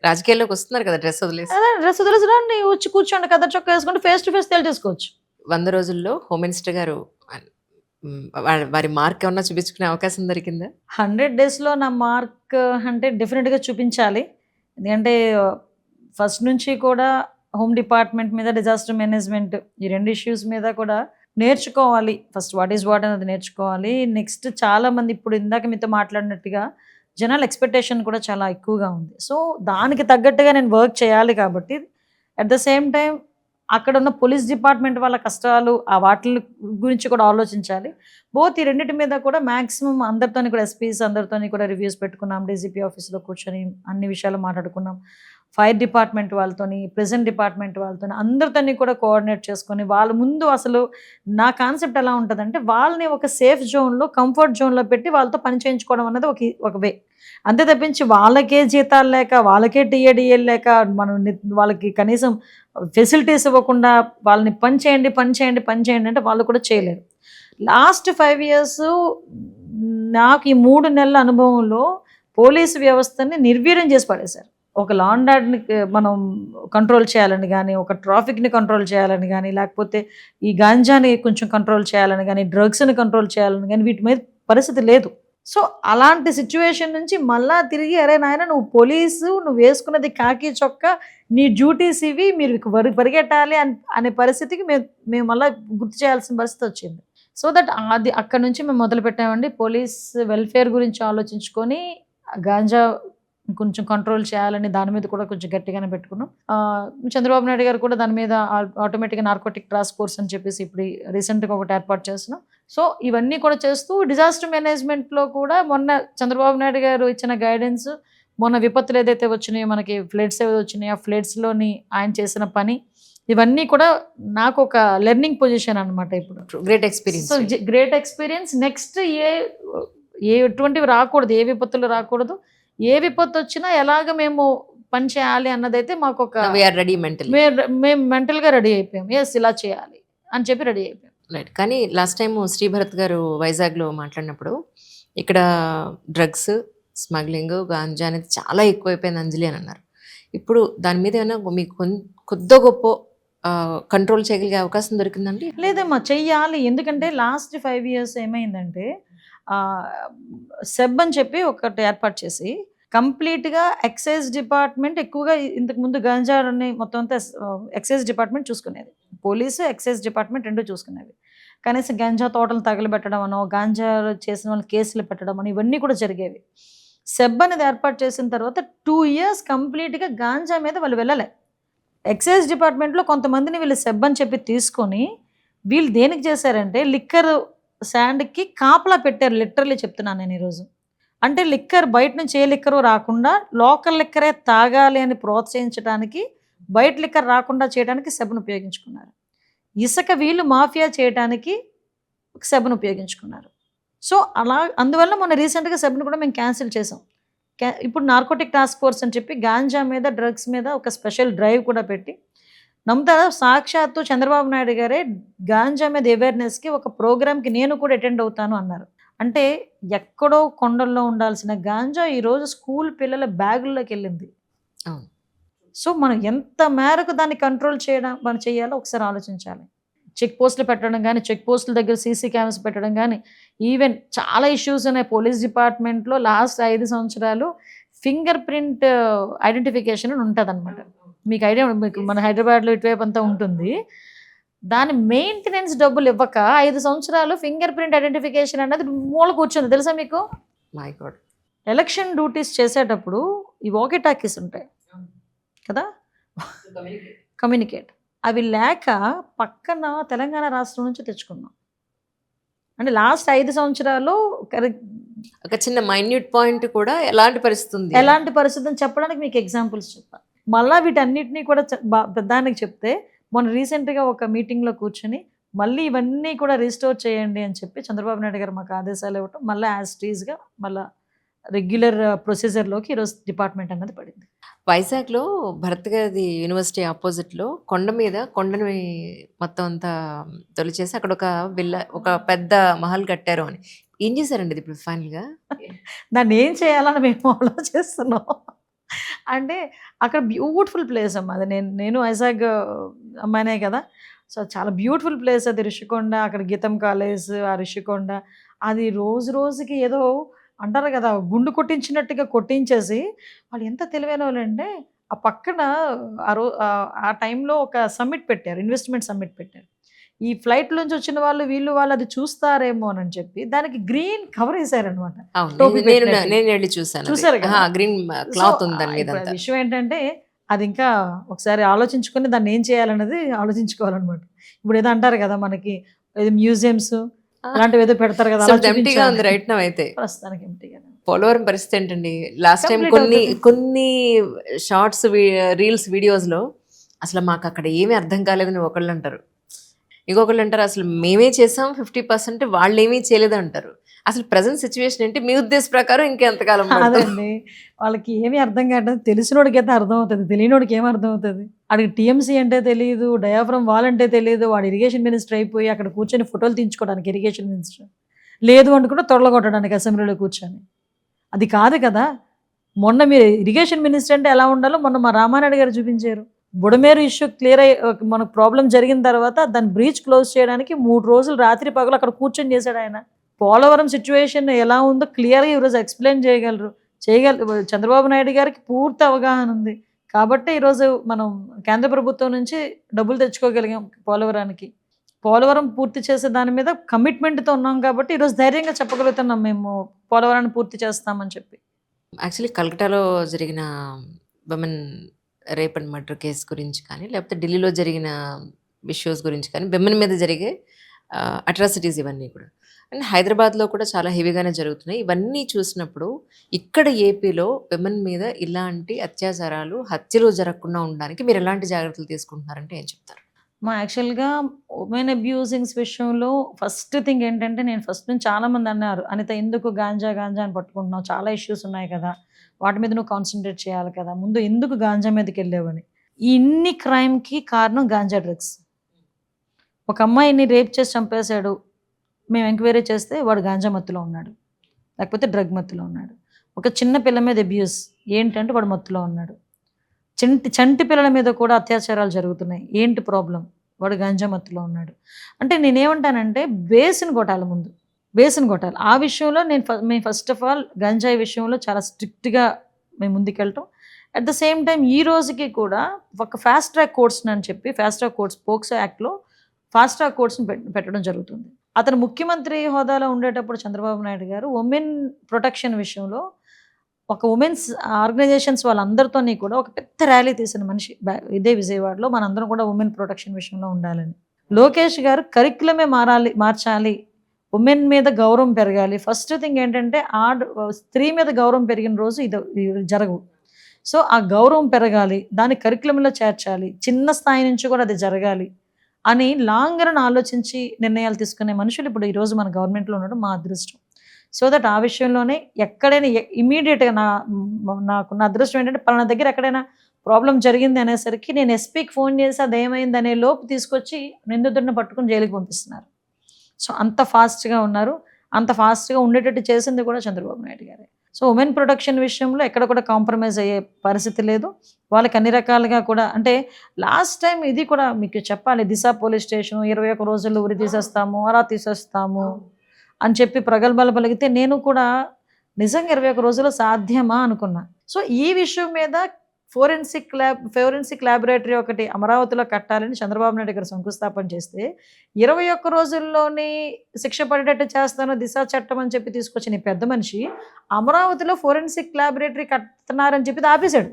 రాజకీయాల్లోకి వస్తున్నారు కదా డ్రెస్ వదిలేసి. అదే డ్రెస్ వదిలేసి రండి, వచ్చి కూర్చోండి, కథర చొక్క వేసుకుంటే ఫేస్ టు ఫేస్ తేల్చేసుకోవచ్చు. 100 రోజుల్లో హోమ్ మినిస్టర్ గారు వారి మార్క్ ఏమన్నా చూపించుకునే అవకాశం దొరికిందా? 100 డేస్లో నా మార్క్ అంటే డెఫినెట్గా చూపించాలి. ఎందుకంటే ఫస్ట్ నుంచి కూడా హోమ్ డిపార్ట్మెంట్ మీద, డిజాస్టర్ మేనేజ్మెంట్, ఈ 2 ఇష్యూస్ మీద కూడా నేర్చుకోవాలి. ఫస్ట్ వాట్ ఈజ్ వాట్ అనేది నేర్చుకోవాలి. నెక్స్ట్ చాలామంది ఇప్పుడు ఇందాక మీతో మాట్లాడినట్టుగా జనాల ఎక్స్పెక్టేషన్ కూడా చాలా ఎక్కువగా ఉంది. సో దానికి తగ్గట్టుగా నేను వర్క్ చేయాలి. కాబట్టి అట్ ద సేమ్ టైం అక్కడ ఉన్న పోలీస్ డిపార్ట్మెంట్ వాళ్ళ కష్టాలు, ఆ వాటి గురించి కూడా ఆలోచించాలి. బోత్ ఈ రెండింటి మీద కూడా మ్యాక్సిమం అందరితోని కూడా, ఎస్పీస్ అందరితోని కూడా రివ్యూస్ పెట్టుకున్నాం, డీజీపీ ఆఫీస్లో కూర్చొని అన్ని విషయాలు మాట్లాడుకున్నాం. ఫైర్ డిపార్ట్మెంట్ వాళ్ళతోని, ప్రెజెంట్ డిపార్ట్మెంట్ వాళ్ళతోని అందరితోని కూడా కోఆర్డినేట్ చేసుకొని, వాళ్ళ ముందు అసలు నా కాన్సెప్ట్ ఎలా ఉంటుందంటే, వాళ్ళని ఒక సేఫ్ జోన్లో, కంఫర్ట్ జోన్లో పెట్టి వాళ్ళతో పని చేయించుకోవడం అనేది ఒక వే. అంతే తప్పించి వాళ్ళకే జీతాలు లేక, వాళ్ళకే టీఏడిఏలు లేక, మనం వాళ్ళకి కనీసం ఫెసిలిటీస్ ఇవ్వకుండా వాళ్ళని పని చేయండి అంటే వాళ్ళు కూడా చేయలేరు. లాస్ట్ 5 years నాకు ఈ 3 నెలల అనుభవంలో పోలీసు వ్యవస్థని నిర్వీర్యం చేసి పడేశారు. ఒక లా అండ్ ఆర్డర్ని మనం కంట్రోల్ చేయాలని కానీ, ఒక ట్రాఫిక్ని కంట్రోల్ చేయాలని కానీ, లేకపోతే ఈ గాంజాని కొంచెం కంట్రోల్ చేయాలని కానీ, డ్రగ్స్ని కంట్రోల్ చేయాలని కానీ, వీటి మీద పరిస్థితి లేదు. సో అలాంటి సిచ్యువేషన్ నుంచి మళ్ళా తిరిగి, అరే నాయన నువ్వు పోలీసు, నువ్వు వేసుకున్నది కాకి చొక్క, నీ డ్యూటీస్ ఇవి, మీరు పరిగెట్టాలి అనే పరిస్థితికి మేము మళ్ళీ గుర్తు చేయాల్సిన పరిస్థితి వచ్చింది. సో దట్ అది అక్కడ నుంచి మేము మొదలు పెట్టామండి. పోలీస్ వెల్ఫేర్ గురించి ఆలోచించుకొని గాంజా కొంచెం కంట్రోల్ చేయాలని దాని మీద కూడా కొంచెం గట్టిగానే పెట్టుకున్నాం. చంద్రబాబు నాయుడు గారు కూడా దాని మీద ఆటోమేటిక్గా నార్కోటిక్ టాస్క్ ఫోర్స్ అని చెప్పేసి ఇప్పుడు రీసెంట్గా ఒకటి ఏర్పాటు చేస్తున్నాం. సో ఇవన్నీ కూడా చేస్తూ డిజాస్టర్ మేనేజ్మెంట్లో కూడా మొన్న చంద్రబాబు నాయుడు గారు ఇచ్చిన గైడెన్స్, మొన్న విపత్తులు ఏదైతే వచ్చినాయో, మనకి ఫ్లడ్స్ ఏవైతే వచ్చినాయో, ఆ ఫ్లడ్స్లోని ఆయన చేసిన పని, ఇవన్నీ కూడా నాకు ఒక లెర్నింగ్ పొజిషన్ అనమాట. ఇప్పుడు great experience. So great experience. Next ఎటువంటివి రాకూడదు, ఏ విపత్తులు రాకూడదు, ఏ విపత్తు వచ్చినా ఎలాగ మేము పని చేయాలి అన్నదైతే మాకు ఒక, మేము మెంటల్గా రెడీ అయిపోయాం. ఎస్ ఇలా చేయాలి అని చెప్పి రెడీ అయిపోయాం. రైట్. కానీ లాస్ట్ టైం శ్రీభరత్ గారు వైజాగ్లో మాట్లాడినప్పుడు ఇక్కడ డ్రగ్స్ స్మగ్లింగ్, గాంజా అనేది చాలా ఎక్కువైపోయింది అంజలి అని అన్నారు. ఇప్పుడు దాని మీద ఏమైనా మీకు కొద్ది గొప్ప కంట్రోల్ చేయగలిగే అవకాశం దొరికిందండి? లేదమ్మా, చెయ్యాలి. ఎందుకంటే లాస్ట్ 5 years ఏమైందంటే, సెబ్ అని చెప్పి ఒకటి ఏర్పాటు చేసి కంప్లీట్గా ఎక్సైజ్ డిపార్ట్మెంట్ ఎక్కువగా, ఇంతకుముందు గంజాని మొత్తం అంతా ఎక్సైజ్ డిపార్ట్మెంట్ చూసుకునేది, పోలీసు ఎక్సైజ్ డిపార్ట్మెంట్ 2 చూసుకునేవి. కనీసం గంజా తోటలు తగలబెట్టడం అనో, గాంజా చేసిన వాళ్ళు కేసులు పెట్టడం అని ఇవన్నీ కూడా జరిగేవి. సెబ్ అనేది ఏర్పాటు చేసిన తర్వాత 2 years కంప్లీట్గా గాంజా మీద వాళ్ళు వెళ్ళలే. ఎక్సైజ్ డిపార్ట్మెంట్లో కొంతమందిని వీళ్ళు సెబ్ అని చెప్పి తీసుకొని వీళ్ళు దేనికి చేశారంటే, లిక్కర్ శాండ్కి కాపలా పెట్టారు. లిటరల్లీ చెప్తున్నాను నేను ఈరోజు. అంటే లిక్కర్ బయట నుంచి ఏ లిక్కరు రాకుండా లోకల్ లిక్కరే తాగాలి అని ప్రోత్సహించడానికి, బయట లిక్కర్ రాకుండా చేయడానికి సెబ్ను ఉపయోగించుకున్నారు. ఇసుక వీళ్ళు మాఫియా చేయడానికి సెబ్ను ఉపయోగించుకున్నారు. సో అలా అందువల్ల మొన్న రీసెంట్గా సెబ్ను కూడా మేము క్యాన్సిల్ చేసాం. ఇప్పుడు నార్కోటిక్ టాస్క్ ఫోర్స్ అని చెప్పి గాంజా మీద, డ్రగ్స్ మీద ఒక స్పెషల్ డ్రైవ్ కూడా పెట్టి, నమ్ముతారా, సాక్షాత్తు చంద్రబాబు నాయుడు గారే గాంజా మీద అవేర్నెస్కి ఒక ప్రోగ్రామ్కి నేను కూడా అటెండ్ అవుతాను అన్నారు. అంటే ఎక్కడో కొండల్లో ఉండాల్సిన గాంజా ఈరోజు స్కూల్ పిల్లల బ్యాగుల్లోకి వెళ్ళింది. సో మనం ఎంత మేరకు దాన్ని కంట్రోల్ మనం చేయాలో ఒకసారి ఆలోచించాలి. చెక్ పోస్టులు పెట్టడం కానీ, చెక్ పోస్టుల దగ్గర సీసీ కెమెరాస్ పెట్టడం కానీ, ఈవెన్ చాలా ఇష్యూస్ ఉన్నాయి పోలీస్ డిపార్ట్మెంట్లో. లాస్ట్ 5 సంవత్సరాలు ఫింగర్ ప్రింట్ ఐడెంటిఫికేషన్ అని ఉంటుంది అనమాట. మీకు ఐడియా, మీకు మన హైదరాబాద్లో ఇటువైపు అంతా ఉంటుంది. దాని మెయింటెనెన్స్ డబ్బులు ఇవ్వక 5 సంవత్సరాలు ఫింగర్ ప్రింట్ ఐడెంటిఫికేషన్ అనేది మూల కూర్చుంది తెలుసా మీకు? My God. ఎలక్షన్ డ్యూటీస్ చేసేటప్పుడు ఈ వాకీ టాకీస్ ఉంటాయి కదా, కమ్యూనికేట్, అవి లేక పక్కన తెలంగాణ రాష్ట్రం నుంచి తెచ్చుకున్నాం. అంటే లాస్ట్ 5 సంవత్సరాలు ఒక చిన్న మైన్యూట్ పాయింట్ కూడా ఎలాంటి పరిస్థితి ఉంది, ఎలాంటి పరిస్థితి అని చెప్పడానికి మీకు ఎగ్జాంపుల్స్ చెప్పాలి. మళ్ళీ వీటన్నిటినీ కూడా పెద్దానికి చెప్తే మొన్న రీసెంట్గా ఒక మీటింగ్లో కూర్చొని మళ్ళీ ఇవన్నీ కూడా రిస్టోర్ చేయండి అని చెప్పి చంద్రబాబు నాయుడు గారు మాకు ఆదేశాలు ఇవ్వటం, మళ్ళీ యాజ్ టీజ్గా మళ్ళీ రెగ్యులర్ ప్రొసీజర్లోకి ఈరోజు డిపార్ట్మెంట్ అన్నది పడింది. వైజాగ్లో భరత్ గారి యూనివర్సిటీ ఆపోజిట్లో కొండ మీద కొండని మొత్తం అంతా తొలిచేసి అక్కడ ఒక పెద్ద మహల్ కట్టారు అని. ఏం చేశారండి ఇది ఇప్పుడు ఫైనల్గా? దాన్ని ఏం చేయాలని మేము ఆలోచిస్తున్నాం. అంటే అక్కడ బ్యూటిఫుల్ ప్లేస్ అమ్మా అది. నేను వైజాగ్ అమ్మాయినే కదా, సో చాలా బ్యూటిఫుల్ ప్లేస్ అది. రిషికొండ, అక్కడ గీతం కాలేజ్, ఆ రిషికొండ అది రోజు రోజుకి ఏదో అంటారు కదా గుండు కొట్టించినట్టుగా కొట్టించేసి వాళ్ళు ఎంత తెలివైన వాళ్ళు అంటే ఆ పక్కన ఆ టైంలో ఒక సమ్మిట్ పెట్టారు, ఇన్వెస్ట్మెంట్ సమ్మిట్ పెట్టారు. ఈ ఫ్లైట్ నుంచి వచ్చిన వాళ్ళు అది చూస్తారేమో అని చెప్పి దానికి గ్రీన్ కవర్ వేసారనమాట. నేను వెళ్ళి చూసాను, చూసారు కదా గ్రీన్ క్లాత్ ఉంది. విషయం ఏంటంటే అది ఇంకా ఒకసారి ఆలోచించుకొని దాన్ని ఏం చేయాలన్నది ఆలోచించుకోవాలన్నమాట. ఇప్పుడు ఏదో అంటారు కదా మనకి మ్యూజియంస్ అలాంటివి ఏదో పెడతారు కదా, ఎంటీగా ఉంది రైట్ నౌ. అయితే ప్రస్తుతానికి ఎంటీగా. పోలవరం పరిస్థితి ఏంటండి? లాస్ట్ టైం కొన్ని షార్ట్స్, రీల్స్, వీడియోస్ లో అసలు మాకు అక్కడ ఏమీ అర్థం కాలేదని ఒకళ్ళు అంటారు, ఇంకొకళ్ళు అంటారు అసలు మేమే చేసాం 50%, వాళ్ళు ఏమీ చేయలేదు అంటారు. అసలు ప్రజెంట్ సిచ్యువేషన్ ఏంటి మీ ఉద్దేశ ప్రకారం? ఇంకెంతకాలం? అదండి వాళ్ళకి ఏమీ అర్థం కాదు. తెలిసినోడికి అయితే అర్థం అవుతుంది, తెలియనోడికి ఏం అర్థం అవుతుంది? వాడికి టీఎంసీ అంటే తెలియదు, డయాఫ్రమ్ వాల్ అంటే తెలియదు, వాడు ఇరిగేషన్ మినిస్టర్ అయిపోయి అక్కడ కూర్చొని ఫోటోలు తీయించుకోవడానికి ఇరిగేషన్ మినిస్టర్ లేదు అనుకుంటే తొడలగొట్టడానికి అసెంబ్లీలో కూర్చొని. అది కాదు కదా. మొన్న మీరు ఇరిగేషన్ మినిస్టర్ అంటే ఎలా ఉండాలో మొన్న మా రామానాయుడు గారు చూపించారు. బుడమేరు ఇష్యూ క్లియర్ అయ్యి మనకు ప్రాబ్లం జరిగిన తర్వాత దాన్ని బ్రీచ్ క్లోజ్ చేయడానికి 3 రోజులు రాత్రి పగలు అక్కడ కూర్చొని చేశాడు ఆయన. పోలవరం సిచ్యువేషన్ ఎలా ఉందో క్లియర్గా ఈరోజు ఎక్స్ప్లెయిన్ చేయగలరు. చంద్రబాబు నాయుడు గారికి పూర్తి అవగాహన ఉంది కాబట్టి ఈరోజు మనం కేంద్ర ప్రభుత్వం నుంచి డబ్బులు తెచ్చుకోగలిగాం పోలవరానికి. పోలవరం పూర్తి చేసే దాని మీద కమిట్మెంట్తో ఉన్నాం కాబట్టి ఈరోజు ధైర్యంగా చెప్పగలుగుతున్నాం మేము పోలవరాన్ని పూర్తి చేస్తామని చెప్పి. యాక్చువల్లీ కలకటాలో జరిగిన women rape and murder case గురించి కానీ, లేకపోతే ఢిల్లీలో జరిగిన ఇష్యూస్ గురించి కానీ, విమెన్ మీద జరిగే అట్రాసిటీస్ ఇవన్నీ కూడా, అండ్ హైదరాబాద్లో కూడా చాలా హెవీగానే జరుగుతున్నాయి. ఇవన్నీ చూసినప్పుడు ఇక్కడ ఏపీలో విమెన్ మీద ఇలాంటి అత్యాచారాలు, హత్యలు జరగకుండా ఉండడానికి మీరు ఎలాంటి జాగ్రత్తలు తీసుకుంటున్నారంటే ఏం చెప్తారు? యాక్చువల్గా ఉమెన్ అబ్యూజింగ్స్ విషయంలో ఫస్ట్ థింగ్ ఏంటంటే, నేను ఫస్ట్ నుంచి చాలామంది అన్నారు, అనిత ఎందుకు గాంజా అని పట్టుకుంటున్నావు, చాలా ఇష్యూస్ ఉన్నాయి కదా, వాటి మీద నువ్వు కాన్సన్ట్రేట్ చేయాలి కదా, ముందు ఎందుకు గాంజా మీదకి వెళ్ళావని. ఇన్ని క్రైమ్కి కారణం గాంజా డ్రగ్స్. ఒక అమ్మాయిని రేప్ చేసి చంపేశాడు, మేము ఎంక్వైరీ చేస్తే వాడు గాంజా మత్తులో ఉన్నాడు, లేకపోతే డ్రగ్ మత్తులో ఉన్నాడు. ఒక చిన్న పిల్ల మీద అబ్యూస్ ఏంటంటే వాడు మత్తులో ఉన్నాడు. చంటి పిల్లల మీద కూడా అత్యాచారాలు జరుగుతున్నాయి, ఏంటి ప్రాబ్లం? వాడు గాంజా మత్తులో ఉన్నాడు. అంటే నేనేమంటానంటే బేసిన్ కొట్టాలి, ముందు బేసిన్ కొట్టాలి. ఆ విషయంలో మేము ఫస్ట్ ఆఫ్ ఆల్ గంజాయి విషయంలో చాలా స్ట్రిక్ట్గా మేము ముందుకెళ్ళటం. అట్ ద సేమ్ టైం ఈ రోజుకి కూడా ఒక ఫాస్ట్ ట్రాక్ కోర్ట్స్ అని చెప్పి, ఫాస్ట్ ట్రాక్ కోర్ట్స్ పోక్సో యాక్ట్లో ఫాస్ట్ ట్రాక్ కోర్ట్స్ని పెట్టడం జరుగుతుంది. అతను ముఖ్యమంత్రి హోదాలో ఉండేటప్పుడు చంద్రబాబు నాయుడు గారు ఉమెన్ ప్రొటెక్షన్ విషయంలో ఒక ఉమెన్స్ ఆర్గనైజేషన్స్ వాళ్ళందరితోని కూడా ఒక పెద్ద ర్యాలీ తీసిన మనిషి ఇదే విజయవాడలో. మనందరం కూడా ఉమెన్ ప్రొటెక్షన్ విషయంలో ఉండాలని. లోకేష్ గారు కరిక్యులమే మార్చాలి, ఉమెన్ మీద గౌరవం పెరగాలి. ఫస్ట్ థింగ్ ఏంటంటే స్త్రీ మీద గౌరవం పెరిగిన రోజు ఇది జరగవు. సో ఆ గౌరవం పెరగాలి, దాన్ని కరిక్యులంలో చేర్చాలి, చిన్న స్థాయి నుంచి కూడా అది జరగాలి అని లాంగ్ రన్ ఆలోచించి నిర్ణయాలు తీసుకునే మనుషులు ఇప్పుడు ఈరోజు మన గవర్నమెంట్లో ఉండడం మా అదృష్టం. సో దట్ ఆ విషయంలోనే ఎక్కడైనా ఇమీడియట్గా నాకున్న అదృష్టం ఏంటంటే పలానా దగ్గర ఎక్కడైనా ప్రాబ్లం జరిగింది అనేసరికి నేను ఎస్పీకి ఫోన్ చేసి అదేమైంది అనే లోపు తీసుకొచ్చి నిందితుడిని పట్టుకుని జైలుకి పంపిస్తున్నారు. సో అంత ఫాస్ట్గా ఉన్నారు. అంత ఫాస్ట్గా ఉండేటట్టు చేసింది కూడా చంద్రబాబు నాయుడు గారే. సో ఉమెన్ ప్రొటెక్షన్ విషయంలో ఎక్కడ కూడా కాంప్రమైజ్ అయ్యే పరిస్థితి లేదు. వాళ్ళకి అన్ని రకాలుగా కూడా, అంటే లాస్ట్ టైం ఇది కూడా మీకు చెప్పాలి, దిశ పోలీస్ స్టేషన్ 21 రోజుల్లో ఉరి తీసేస్తాము, అలా తీసేస్తాము అని చెప్పి ప్రగల్భాలు పలిగితే నేను కూడా నిజంగా 21 రోజుల్లో సాధ్యమా అనుకున్నా. సో ఈ విషయం మీద ఫోరెన్సిక్ ల్యాబొరేటరీ ఒకటి అమరావతిలో కట్టాలని చంద్రబాబు నాయుడు గారు శంకుస్థాపన చేస్తే 21 రోజుల్లోనే శిక్ష పడేటట్టు చేస్తాను దిశ చట్టం అని చెప్పి తీసుకొచ్చిన ఈ పెద్ద మనిషి అమరావతిలో ఫోరెన్సిక్ ల్యాబొరేటరీ కడుతున్నారని చెప్పి ఆపేశాడు.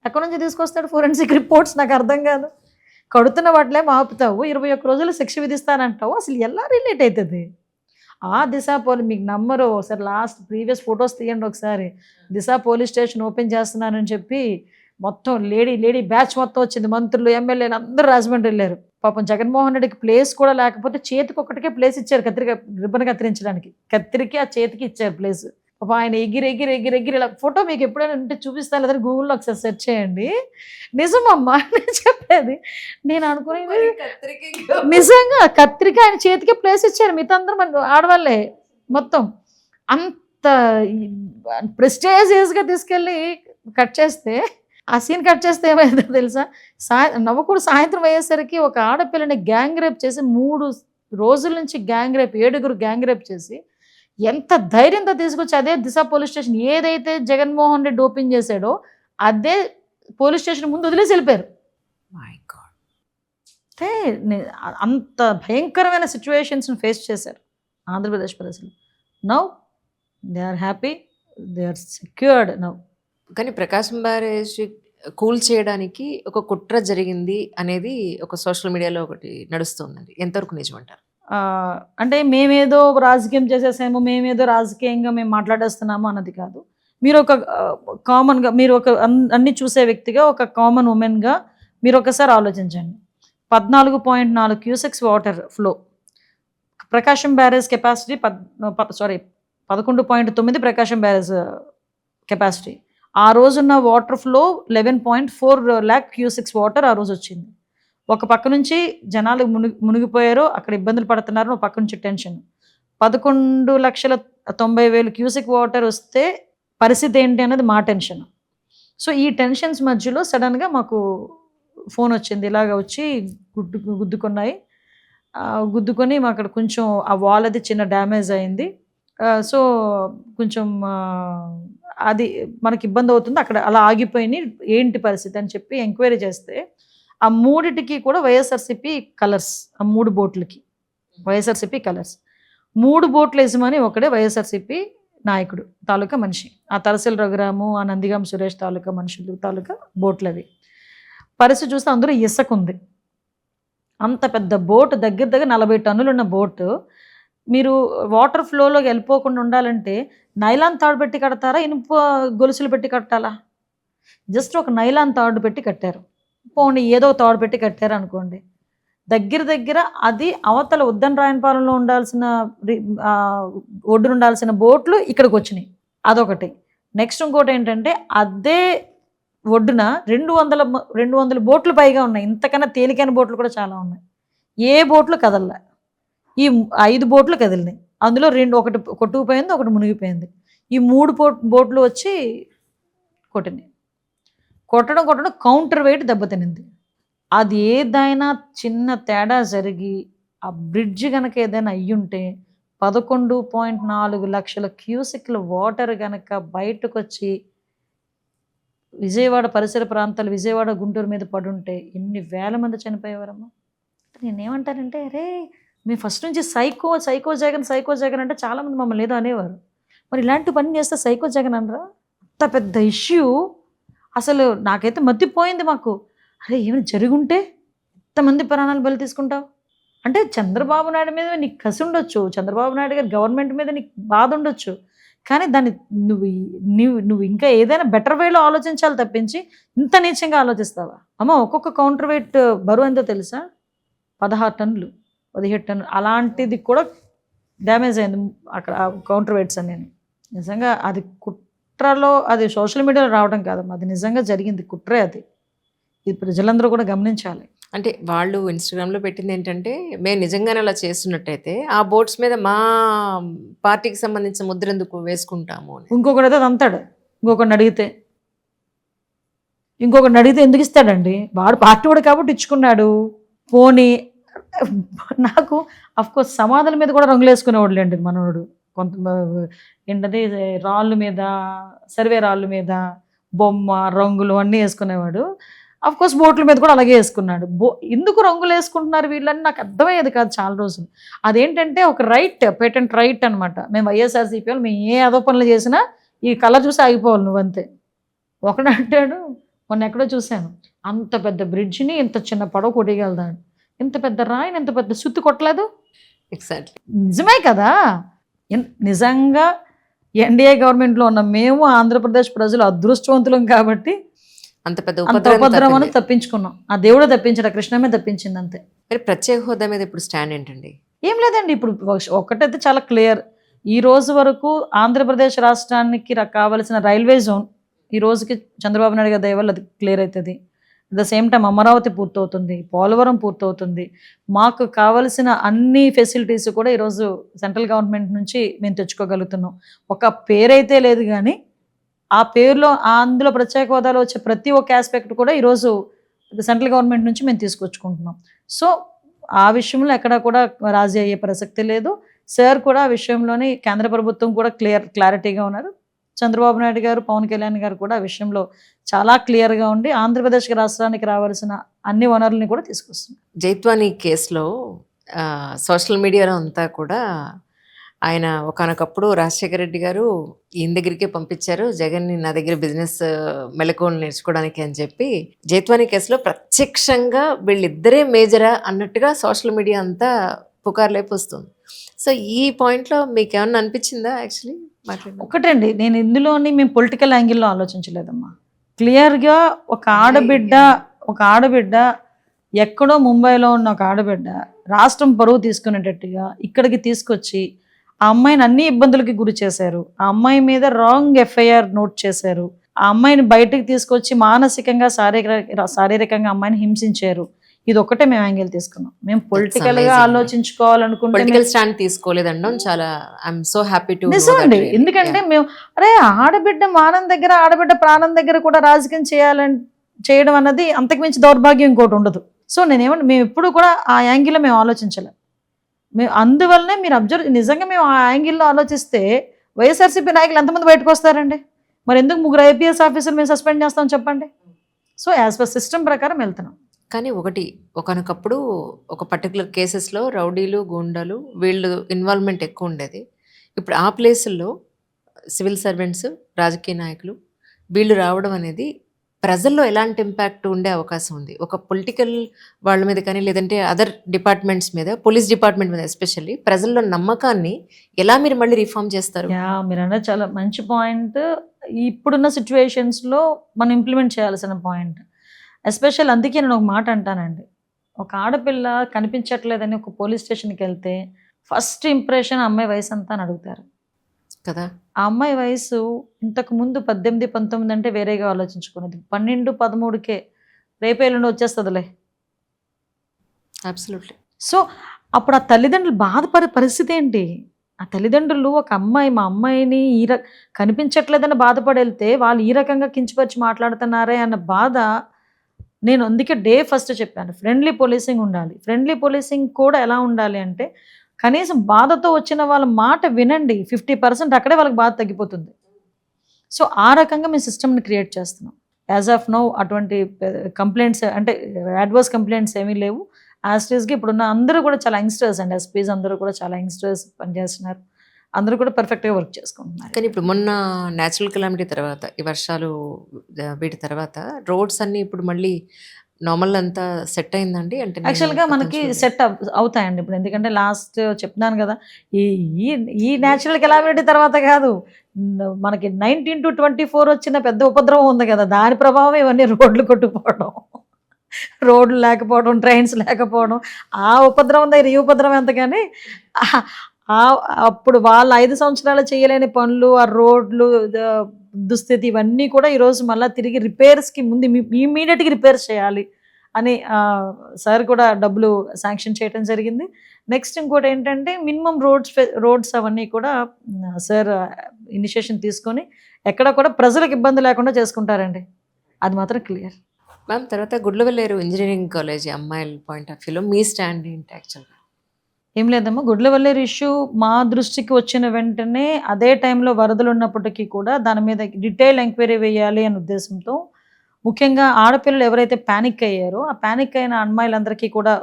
ఎక్కడి నుంచి తీసుకొస్తాడు ఫోరెన్సిక్ రిపోర్ట్స్? నాకు అర్థం కాదు. కడుతున్న వాటిలే ఆపుతావు, 21 రోజులు శిక్ష విధిస్తానంటావు, అసలు ఎలా రిలేట్ అవుతుంది? ఆ దిశ మీకు నమ్మరు, ఒకసారి ప్రీవియస్ ఫొటోస్ తీయండి ఒకసారి. దిశ పోలీస్ స్టేషన్ ఓపెన్ చేస్తున్నానని చెప్పి మొత్తం లేడీ బ్యాచ్ మొత్తం వచ్చింది. మంత్రులు, ఎమ్మెల్యేలు అందరూ రాజమండ్రి వెళ్ళారు. పాపం జగన్మోహన్ రెడ్డికి ప్లేస్ కూడా లేకపోతే చేతికి ఒక్కటికే ప్లేస్ ఇచ్చారు, రిబ్బన్ కత్తిరించడానికి. కత్తిరికి ఆ చేతికి ఇచ్చారు ప్లేస్. పాపం ఆయన ఎగిరి ఇలా ఫోటో మీకు ఎప్పుడైనా ఉంటే చూపిస్తాను, లేదా గూగుల్లో ఒకసారి సెర్చ్ చేయండి. నిజమమ్మా నేను చెప్పేది. నేను అనుకునేది నిజంగా కత్తిరిక ఆయన చేతికి ప్లేస్ ఇచ్చారు. మిగతా అందరూ మన ఆడవాళ్ళే మొత్తం. అంత ప్రెస్టేజియస్గా తీసుకెళ్ళి కట్ చేస్తే, ఆ సీన్ కట్ చేస్తే ఏమైందో తెలుసా? నవ్వకూడదు. సాయంత్రం అయ్యేసరికి ఒక ఆడపిల్లని గ్యాంగ్ రేప్ చేసి 3 రోజుల నుంచి 7 గ్యాంగ్ రేప్ చేసి ఎంత ధైర్యంతో తీసుకొచ్చి అదే దిశ పోలీస్ స్టేషన్ ఏదైతే జగన్మోహన్ రెడ్డి ఓపెన్ చేశాడో అదే పోలీస్ స్టేషన్ ముందు వదిలేసి వెళ్ళిపోయారు. అంటే అంత భయంకరమైన సిచ్యువేషన్స్ని ఫేస్ చేశారు ఆంధ్రప్రదేశ్ ప్రజలు. Now they are happy, they are secured now. కానీ ప్రకాశం బ్యారేజ్ కూల్ చేయడానికి ఒక కుట్ర జరిగింది అనేది ఒక సోషల్ మీడియాలో ఒకటి నడుస్తుందండి. ఎంతవరకు నిజమంటారు? అంటే మేమేదో రాజకీయం చేసేసాము, మేమేదో రాజకీయంగా మేము మాట్లాడేస్తున్నాము అన్నది కాదు. మీరు ఒక కామన్గా, మీరు ఒక అన్ని చూసే వ్యక్తిగా, ఒక కామన్ ఉమెన్గా మీరు ఒకసారి ఆలోచించండి. 14.4 క్యూసెక్స్ వాటర్ ఫ్లో ప్రకాశం బ్యారేజ్ కెపాసిటీ 11.9 ప్రకాశం బ్యారేజ్ కెపాసిటీ. ఆ రోజున్న water flow 11.4 lakh cusecs water ఆ రోజు వచ్చింది. ఒక పక్క నుంచి జనాలు మునిగిపోయారు, అక్కడ ఇబ్బందులు పడుతున్నారు, ఒక పక్క నుంచి టెన్షన్. 11,90,000 క్యూసెక్ వాటర్ వస్తే పరిస్థితి ఏంటి అన్నది మా టెన్షన్. సో ఈ టెన్షన్స్ మధ్యలో సడన్గా మాకు ఫోన్ వచ్చింది, ఇలాగ వచ్చి గుద్దుకొని మా అక్కడ కొంచెం ఆ వాల్ అది చిన్న డ్యామేజ్ అయింది. సో కొంచెం అది మనకి ఇబ్బంది అవుతుంది, అక్కడ అలా ఆగిపోయినాయి, ఏంటి పరిస్థితి అని చెప్పి ఎంక్వైరీ చేస్తే ఆ 3టికి కూడా వైఎస్ఆర్సీపీ కలర్స్. ఆ 3 బోట్లకి వైఎస్ఆర్సీపీ కలర్స్. 3 బోట్ల యజమాని ఒకడే వైఎస్ఆర్సీపీ నాయకుడు తాలూకా మనిషి. ఆ తలసిల రఘురాము, ఆ నందిగాం సురేష్ తాలూకా మనుషులు తాలూకా బోట్లు అవి. పరిస్థితి చూస్తే అందులో ఇసుక ఉంది. అంత పెద్ద బోట్, దగ్గర 40 టన్నులు ఉన్న బోటు మీరు వాటర్ ఫ్లోలోకి వెళ్ళిపోకుండా ఉండాలంటే నైలాన్ తాడు పెట్టి కడతారా, ఇనుప గొలుసులు పెట్టి కట్టాలా? జస్ట్ ఒక నైలాన్ తాడు పెట్టి కట్టారు. పోనీ ఏదో తాడు పెట్టి కట్టారు అనుకోండి. దగ్గర అది అవతల ఉద్దనరాయనపాలెంలో ఉండాల్సిన ఒడ్డున ఉండాల్సిన బోట్లు ఇక్కడికి వచ్చినాయి, అదొకటి. నెక్స్ట్ ఇంకోటి ఏంటంటే అదే ఒడ్డున 200 బోట్లు పైగా ఉన్నాయి. ఇంతకన్నా తేలికైన బోట్లు కూడా చాలా ఉన్నాయి. ఏ బోట్లు కదలలే. ఈ 5 బోట్లు కదిలినాయి. అందులో ఒకటి కొట్టుకుపోయింది, ఒకటి మునిగిపోయింది. ఈ 3 బోట్లు వచ్చి కొట్టడం కౌంటర్ వెయిట్ దెబ్బతినింది. అది ఏదైనా చిన్న తేడా జరిగి ఆ బ్రిడ్జ్ కనుక ఏదైనా అయ్యుంటే 11.4 లక్షల క్యూసెక్ల వాటర్ కనుక బయటకు వచ్చి విజయవాడ పరిసర ప్రాంతాలు, విజయవాడ గుంటూరు మీద పడుంటే ఎన్ని వేల మంది చనిపోయేవారమ్మా. నేనేమంటానంటే, అరే మేము ఫస్ట్ నుంచి సైకో జగన్ అంటే చాలామంది మమ్మల్ని ఏదో అనేవారు. మరి ఇలాంటి పని చేస్తే సైకో జగన్ అనరా? అంత పెద్ద ఇష్యూ అసలు నాకైతే మతిపోయింది. మాకు అరే ఏమైనా జరుగుంటే ఎంతమంది ప్రాణాలు బలి తీసుకుంటావు అంటే, చంద్రబాబు నాయుడు మీద నీకు కసి ఉండొచ్చు, చంద్రబాబు నాయుడు గారి గవర్నమెంట్ మీద నీకు బాధ ఉండొచ్చు, కానీ దాన్ని నువ్వు ఇంకా ఏదైనా బెటర్ వేలో ఆలోచించాలి తప్పించి ఇంత నీచంగా ఆలోచిస్తావా? అమ్మ, ఒక్కొక్క కౌంటర్ వెయిట్ బరువు ఎంతో తెలుసా? 16 టన్నులు, 17 టన్నులు. అలాంటిది కూడా డ్యామేజ్ అయింది అక్కడ కౌంటర్ వెయిట్స్ అని. నిజంగా అది కుట్రలో, అది సోషల్ మీడియాలో రావడం కాదమ్మా, అది నిజంగా జరిగింది కుట్రే. అది ఇది ప్రజలందరూ కూడా గమనించాలి. అంటే వాళ్ళు ఇన్స్టాగ్రామ్లో పెట్టింది ఏంటంటే, మేము నిజంగానే అలా చేస్తున్నట్టయితే ఆ బోట్స్ మీద మా పార్టీకి సంబంధించిన ముద్ర ఎందుకు వేసుకుంటాము అని. ఇంకొకటి అయితే అంతాడు, ఇంకొకరిని అడిగితే ఎందుకు ఇస్తాడండి? వాడు పార్టీ వాడు కాబట్టి ఇచ్చుకున్నాడు. పోనీ నాకు అఫ్కోర్స్ సమాధుల మీద కూడా రంగులు వేసుకునేవాడు అండి మనోడు. కొంత ఏంటది రాళ్ళు మీద, సర్వే రాళ్ళు మీద బొమ్మ రంగులు అన్నీ వేసుకునేవాడు. అఫ్ కోర్స్ బోట్ల మీద కూడా అలాగే వేసుకున్నాడు. ఎందుకు రంగులు వేసుకుంటున్నారు వీళ్ళని నాకు అర్థమయ్యేది కాదు చాలా రోజులు. అదేంటంటే ఒక రైట్, పేటెంట్ రైట్ అనమాట. మేము వైఎస్ఆర్సీపీ వాళ్ళు మేము ఏ అదో పనులు చేసినా ఈ కలర్ చూసి ఆగిపోవాలి నువ్వంతే. ఒకడు అంటాడు, మొన్న ఎక్కడో చూశాను, అంత పెద్ద బ్రిడ్జిని ఇంత చిన్న పడవ కొట్టగలదాడు, ఇంత పెద్ద రాయిని ఇంత పెద్ద సుత్తి కొట్టలేదు. ఎగ్జాక్ట్లీ. నిజమే కదా. నిజంగా ఎన్డీఏ గవర్నమెంట్లో ఉన్న మేము ఆంధ్రప్రదేశ్ ప్రజలు అదృష్టవంతులం కాబట్టి అంత పెద్ద అంత ఉపద్రవం తప్పించుకున్నాం. ఆ దేవుడే తప్పించాడు, కృష్ణమే తప్పించింది అంతే. మరి ప్రత్యేక హోదా మీద ఇప్పుడు స్టాండ్ ఏంటండి? ఏం లేదండి, ఇప్పుడు ఒకటైతే చాలా క్లియర్. ఈ రోజు వరకు ఆంధ్రప్రదేశ్ రాష్ట్రానికి కావలసిన రైల్వే జోన్ ఈ రోజుకి చంద్రబాబు నాయుడు గారి దయ వల్ల అది క్లియర్ అవుతుంది. At the same time Amaravati పూర్తవుతుంది, పోలవరం పూర్తవుతుంది. మాకు కావలసిన అన్ని ఫెసిలిటీస్ కూడా ఈరోజు సెంట్రల్ గవర్నమెంట్ నుంచి మేము తెచ్చుకోగలుగుతున్నాం. ఒక పేరైతే లేదు కానీ ఆ పేరులో అందులో ప్రత్యేక హోదాలో వచ్చే ప్రతి ఒక్క ఆస్పెక్ట్ కూడా ఈరోజు సెంట్రల్ గవర్నమెంట్ నుంచి మేము తీసుకొచ్చుకుంటున్నాం. సో ఆ విషయంలో ఎక్కడ కూడా రాజీ అయ్యే ప్రసక్తి లేదు. సార్ కూడా ఆ విషయంలోని కేంద్ర ప్రభుత్వం కూడా క్లారిటీగా ఉన్నారు. చంద్రబాబు నాయుడు గారు, పవన్ కళ్యాణ్ గారు కూడా ఆ విషయంలో చాలా క్లియర్గా ఉండి ఆంధ్రప్రదేశ్ రాష్ట్రానికి రావాల్సిన అన్ని వనరుల్ని కూడా తీసుకొస్తున్నారు. జైత్వానీ కేసులో సోషల్ మీడియాలో అంతా కూడా ఆయన ఒకానొకప్పుడు రాజశేఖర రెడ్డి గారు ఈయన దగ్గరికే పంపించారు జగన్ని, నా దగ్గర బిజినెస్ మెలకువలు నేర్చుకోవడానికి అని చెప్పి, జైత్వానీ కేసులో ప్రత్యక్షంగా వీళ్ళిద్దరే మేజరా అన్నట్టుగా సోషల్ మీడియా అంతా పుకారు లేపొస్తుంది. సో ఈ పాయింట్లో మీకు ఏమన్నా అనిపించిందా? యాక్చువల్లీ ఒకటండి, నేను ఇందులోని మేము పొలిటికల్ యాంగిల్లో ఆలోచించలేదమ్మా. క్లియర్గా ఒక ఆడబిడ్డ ఎక్కడో ముంబైలో ఉన్న ఒక ఆడబిడ్డ రాష్ట్రం పరువు తీసుకునేటట్టుగా ఇక్కడికి తీసుకొచ్చి ఆ అమ్మాయిని అన్ని ఇబ్బందులకి గురి చేశారు. ఆ అమ్మాయి మీద రాంగ్ ఎఫ్ఐఆర్ నోట్ చేశారు. ఆ అమ్మాయిని బయటకు తీసుకొచ్చి మానసికంగా శారీరకంగా అమ్మాయిని హింసించారు. ఇది ఒకటే మేము యాంగిల్ తీసుకున్నాం. మేము పొలిటికల్ గా ఆలోచించుకోవాలనుకుంటే పొలిటికల్ స్టాండ్ తీసుకోలేదండి. చాలా ఐఎమ్ సో హ్యాపీ టు నిజం అండి. ఎందుకంటే మేము ఆడబిడ్డ మానం దగ్గర, ఆడబిడ్డ ప్రాణం దగ్గర కూడా రాజకీయం చేయడం అన్నది అంతకుమించి దౌర్భాగ్యం ఇంకోటి ఉండదు. సో మేము ఎప్పుడు కూడా ఆ యాంగిల్లో మేము ఆలోచించలేం. మేము అందువల్లనే మీరు నిజంగా మేము ఆ యాంగిల్లో ఆలోచిస్తే వైఎస్ఆర్సీపీ నాయకులు ఎంతమంది బయటకు వస్తారండి? మరి ఎందుకు 3 IPS ఆఫీసర్లు మేము సస్పెండ్ చేస్తాం చెప్పండి? సో యాజ్ పర్ సిస్టమ్ ప్రకారం వెళ్తున్నాం. కానీ ఒకనొకప్పుడు ఒక పర్టికులర్ కేసెస్లో రౌడీలు, గూండాలు వీళ్ళు ఇన్వాల్వ్మెంట్ ఎక్కువ ఉండేది. ఇప్పుడు ఆ ప్లేసుల్లో సివిల్ సర్వెంట్స్, రాజకీయ నాయకులు వీళ్ళు రావడం అనేది ప్రజల్లో ఎలాంటి ఇంపాక్ట్ ఉండే అవకాశం ఉంది? ఒక పొలిటికల్ వాళ్ళ మీద కానీ, లేదంటే అదర్ డిపార్ట్మెంట్స్ మీద, పోలీస్ డిపార్ట్మెంట్ మీద ఎస్పెషల్లీ ప్రజల్లో నమ్మకాన్ని ఎలా మీరు మళ్ళీ రిఫార్మ్ చేస్తారు? మీరు అన్నది చాలా మంచి పాయింట్. ఇప్పుడున్న సిచ్యువేషన్స్లో మనం ఇంప్లిమెంట్ చేయాల్సిన పాయింట్. ఎస్పెషల్ అందుకే నేను ఒక మాట అంటానండి, ఒక ఆడపిల్ల కనిపించట్లేదని ఒక పోలీస్ స్టేషన్కి వెళ్తే ఫస్ట్ ఇంప్రెషన్ అమ్మాయి వయసు అంతా అని అడుగుతారు కదా. ఆ అమ్మాయి వయసు ఇంతకు ముందు 18, 19 అంటే వేరేగా ఆలోచించుకునేది. 12, 13కే రేపేళ్ళుండి వచ్చేస్తుందిలే. అబ్సల్యూట్లీ. సో అప్పుడు ఆ తల్లిదండ్రులు బాధపడే పరిస్థితి ఏంటి? ఆ తల్లిదండ్రులు ఒక అమ్మాయి, మా అమ్మాయిని కనిపించట్లేదని బాధపడి వెళ్తే వాళ్ళు ఈ రకంగా కించపరిచి మాట్లాడుతున్నారే అన్న బాధ. నేను అందుకే డే ఫస్ట్ చెప్పాను, ఫ్రెండ్లీ పోలీసింగ్ ఉండాలి. ఫ్రెండ్లీ పోలీసింగ్ కూడా ఎలా ఉండాలి అంటే కనీసం బాధతో వచ్చిన వాళ్ళ మాట వినండి. 50% అక్కడే వాళ్ళకి బాధ తగ్గిపోతుంది. సో ఆ రకంగా మేము సిస్టమ్ని క్రియేట్ చేస్తున్నాం. యాజ్ ఆఫ్ నౌ అటువంటి కంప్లైంట్స్ అంటే అడ్వర్స్ కంప్లైంట్స్ ఏమీ లేవు. యాస్టీస్గా ఇప్పుడున్న అందరూ కూడా చాలా యంగ్స్టర్స్ అండ్ ఎస్పీస్ అందరూ కూడా చాలా యంగ్స్టర్స్ పనిచేస్తున్నారు. అందరూ కూడా పర్ఫెక్ట్గా వర్క్ చేసుకుంటున్నారు. కానీ ఇప్పుడు మొన్న న్యాచురల్ కెలామిటీ తర్వాత, ఈ వర్షాలు వీటి తర్వాత రోడ్స్ అన్నీ ఇప్పుడు మళ్ళీ నార్మల్ అంతా సెట్ అయిందండి? అంటే యాక్చువల్గా మనకి సెట్ అవుతాయండి ఇప్పుడు. ఎందుకంటే లాస్ట్ చెప్తున్నాను కదా, ఈ న్యాచురల్ కెలామిటీ తర్వాత కాదు, మనకి 19 to 24 వచ్చిన పెద్ద ఉపద్రవం ఉంది కదా, దాని ప్రభావం ఇవన్నీ రోడ్లు కొట్టుకుపోవడం, రోడ్లు లేకపోవడం, ట్రైన్స్ లేకపోవడం, ఆ ఉపద్రవం దగ్గర ఈ ఉపద్రవం ఎంత. కానీ అప్పుడు వాళ్ళు 5 సంవత్సరాలు చేయలేని పనులు, ఆ రోడ్లు దుస్థితి ఇవన్నీ కూడా ఈరోజు మళ్ళీ తిరిగి రిపేర్స్కి ముందు ఇమీడియట్గా రిపేర్స్ చేయాలి అని సార్ కూడా డబ్బులు శాంక్షన్ చేయడం జరిగింది. నెక్స్ట్ ఇంకోటి ఏంటంటే మినిమం రోడ్స్ అవన్నీ కూడా సార్ ఇనిషియేషన్ తీసుకొని ఎక్కడ కూడా ప్రజలకు ఇబ్బంది లేకుండా చేసుకుంటారండి, అది మాత్రం క్లియర్. మ్యామ్, తర్వాత గుడ్లవల్లేరు ఇంజనీరింగ్ కాలేజ్ అమ్మాయిల పాయింట్ ఆఫ్ వ్యూలో మీ స్టాండ్ ఏంటి యాక్చువల్గా? ఏం లేదమ్మా, గుడ్లవల్లేరు ఇష్యూ మా దృష్టికి వచ్చిన వెంటనే అదే టైంలో వరదలు ఉన్నప్పటికీ కూడా దాని మీద డీటెయిల్ ఎంక్వైరీ వేయాలి అనే ఉద్దేశంతో, ముఖ్యంగా ఆడపిల్లలు ఎవరైతే ప్యానిక్ అయ్యారో ఆ ప్యానిక్ అయిన అమ్మాయిలందరికీ కూడా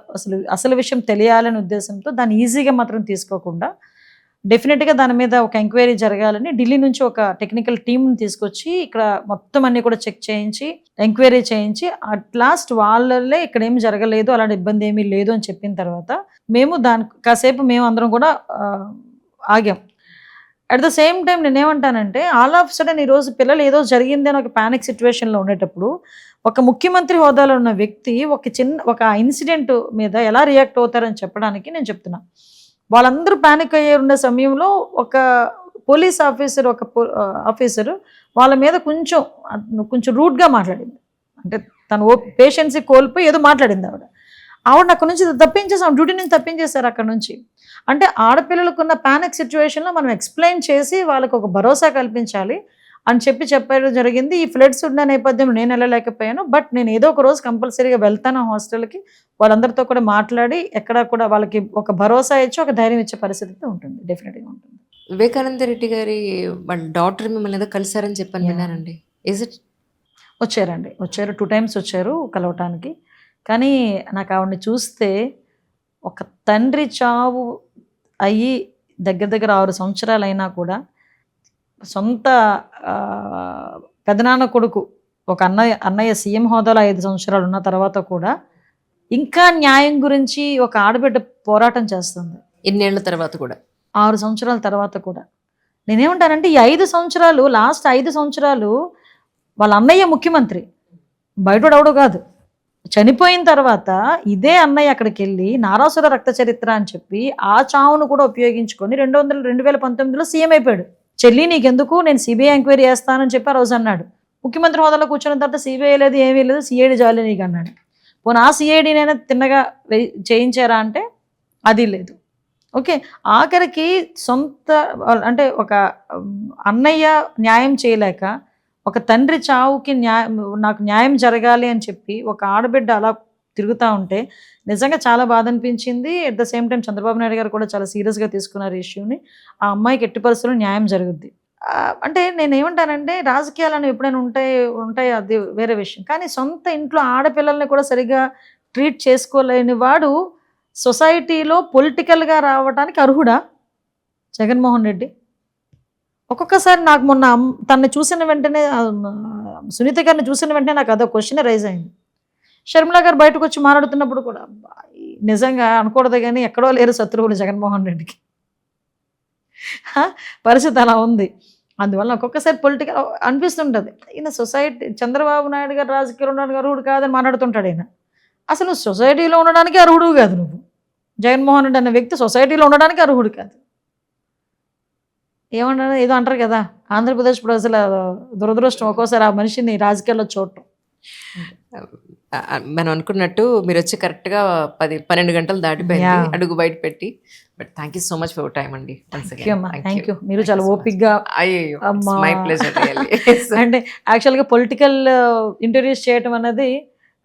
అసలు విషయం తెలియాలనే ఉద్దేశంతో దాన్ని ఈజీగా మాత్రం తీసుకోకుండా డెఫినెట్గా దాని మీద ఒక ఎంక్వైరీ జరగాలని ఢిల్లీ నుంచి ఒక టెక్నికల్ టీంని తీసుకొచ్చి ఇక్కడ మొత్తం అన్ని కూడా చెక్ చేయించి ఎంక్వైరీ చేయించి అట్ లాస్ట్ వాళ్ళే ఇక్కడ ఏమి జరగలేదు, అలాంటి ఇబ్బంది ఏమీ లేదు అని చెప్పిన తర్వాత మేము కాసేపు మేము అందరం కూడా ఆగాం. అట్ ద సేమ్ టైం నేనేమంటానంటే ఆల్ ఆఫ్ సడన్ ఈరోజు పిల్లలు ఏదో జరిగింది అని ఒక ప్యానిక్ సిచ్యువేషన్లో ఉండేటప్పుడు ఒక ముఖ్యమంత్రి హోదాలో ఉన్న వ్యక్తి ఒక ఇన్సిడెంట్ మీద ఎలా రియాక్ట్ అవుతారని చెప్పడానికి నేను చెప్తున్నా. వాళ్ళందరూ ప్యానిక్ అయ్యే ఉండే సమయంలో ఒక పోలీస్ ఆఫీసర్ వాళ్ళ మీద కొంచెం రూడ్గా మాట్లాడింది. అంటే తను పేషెన్సీ కోల్పోయి ఏదో మాట్లాడింది ఆవిడ అక్కడ నుంచి తప్పించేసి ఆవిడ డ్యూటీ నుంచి తప్పించేశారు అక్కడ నుంచి. అంటే ఆడపిల్లలకున్న ప్యానిక్ సిచ్యువేషన్లో మనం ఎక్స్ప్లెయిన్ చేసి వాళ్ళకు ఒక భరోసా కల్పించాలి అని చెప్పడం జరిగింది. ఈ ఫ్లడ్స్ ఉన్న నేపథ్యంలో నేను వెళ్ళలేకపోయాను, బట్ నేను ఏదో ఒక రోజు కంపల్సరీగా వెళ్తాను హాస్టల్కి, వాళ్ళందరితో కూడా మాట్లాడి ఎక్కడ కూడా వాళ్ళకి ఒక భరోసా ఇచ్చి ఒక ధైర్యం ఇచ్చే పరిస్థితి ఉంటుంది, డెఫినెట్గా ఉంటుంది. వివేకానంద రెడ్డి గారి వాళ్ళ డాక్టర్ మిమ్మల్ని ఏదో కలిసారని చెప్పని విన్నారండి. Is it? వచ్చారు 2 times వచ్చారు కలవటానికి. కానీ నాకు ఆవిడని చూస్తే ఒక తండ్రి చావు అయ్యి దగ్గర 6 సంవత్సరాలు అయినా కూడా సొంత పెదనాన్న కొడుకు ఒక అన్నయ్య సీఎం హోదాలో 5 సంవత్సరాలు ఉన్న తర్వాత కూడా ఇంకా న్యాయం గురించి ఒక ఆడబిడ్డ పోరాటం చేస్తుంది. ఇన్నేళ్ల తర్వాత కూడా 6 సంవత్సరాల తర్వాత కూడా నేనేమంటానంటే ఈ 5 సంవత్సరాలు లాస్ట్ 5 సంవత్సరాలు వాళ్ళ అన్నయ్య ముఖ్యమంత్రి, బయటోడవడు కాదు. చనిపోయిన తర్వాత ఇదే అన్నయ్య అక్కడికి వెళ్ళి నారాసుర రక్త చరిత్ర అని చెప్పి ఆ చావును కూడా ఉపయోగించుకొని 2019లో సీఎం అయిపోయాడు. చెల్లి నీకెందుకు, నేను సిబిఐ ఎంక్వైరీ చేస్తానని చెప్పి ఆ రోజు అన్నాడు. ముఖ్యమంత్రి హోదాలో కూర్చున్న తర్వాత సిబిఐ లేదు, ఏమీ లేదు, సిఐడి జాలి నీకు అన్నాడు. పోనీ ఆ సిఐడినైనా తిన్నగా చేయించారా అంటే అది లేదు. ఓకే, ఆఖరికి అంటే ఒక అన్నయ్య న్యాయం చేయలేక ఒక తండ్రి చావుకి నాకు న్యాయం జరగాలి అని చెప్పి ఒక ఆడబిడ్డ అలా తిరుగుతూ ఉంటే నిజంగా చాలా బాధ అనిపించింది. At the same time Chandrababu Naidu గారు కూడా చాలా సీరియస్గా తీసుకున్నారు ఇష్యూని. ఆ అమ్మాయికి ఎట్టి పరిస్థితుల్లో న్యాయం జరుగుద్ది. అంటే నేను ఏమంటానంటే రాజకీయాలు అనేవి ఎప్పుడైనా ఉంటాయి అది వేరే విషయం, కానీ సొంత ఇంట్లో ఆడపిల్లల్ని కూడా సరిగా ట్రీట్ చేసుకోలేని వాడు సొసైటీలో పొలిటికల్గా రావడానికి అర్హుడా జగన్మోహన్ రెడ్డి? ఒక్కొక్కసారి నాకు మొన్న తనని చూసిన వెంటనే, సునీత గారిని చూసిన వెంటనే నాకు అదో క్వశ్చన్ రైజ్ అయింది. షర్మిల గారు బయటకు వచ్చి మాట్లాడుతున్నప్పుడు కూడా నిజంగా అనకూడదు కానీ ఎక్కడో లేరు శత్రువులు జగన్మోహన్ రెడ్డికి. పరిస్థితి అలా ఉంది. అందువల్ల ఒక్కొక్కసారి పొలిటికల్ అనిపిస్తుంటుంది. ఈయన సొసైటీ చంద్రబాబు నాయుడు గారు రాజకీయాలు ఉండడానికి అర్హుడు కాదని మాట్లాడుతుంటాడు. ఈయన అసలు నువ్వు సొసైటీలో ఉండడానికి అర్హుడు కాదు. నువ్వు జగన్మోహన్ రెడ్డి అనే వ్యక్తి సొసైటీలో ఉండడానికి అర్హుడు కాదు. ఏమన్నా ఏదో అంటారు కదా, ఆంధ్రప్రదేశ్ ప్రజల దురదృష్టం ఒక్కోసారి ఆ మనిషిని రాజకీయాల్లో చూడటం. మనం అనుకున్నట్టు మీరు వచ్చి కరెక్ట్గా 12 గంటలు దాటిపోయింది అడుగు బయట పెట్టి. But thank you so much for time అండి. Thank you. మీరు చాలా ఓపిక్గా. My pleasure. అంటే యాక్చువల్గా పొలిటికల్ ఇంటర్వ్యూస్ చేయటం అనేది,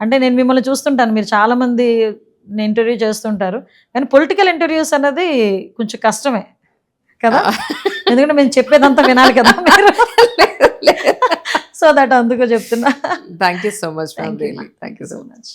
అంటే నేను మిమ్మల్ని చూస్తుంటాను, మీరు చాలామంది ఇంటర్వ్యూ చేస్తుంటారు, కానీ పొలిటికల్ ఇంటర్వ్యూస్ అనేది కొంచెం కష్టమే కదా, ఎందుకంటే మేము చెప్పేదంతా వినాలి కదా మీరు. సో దట్ అందుకో చెప్తున్నా. Thank you so much. Thank you so much.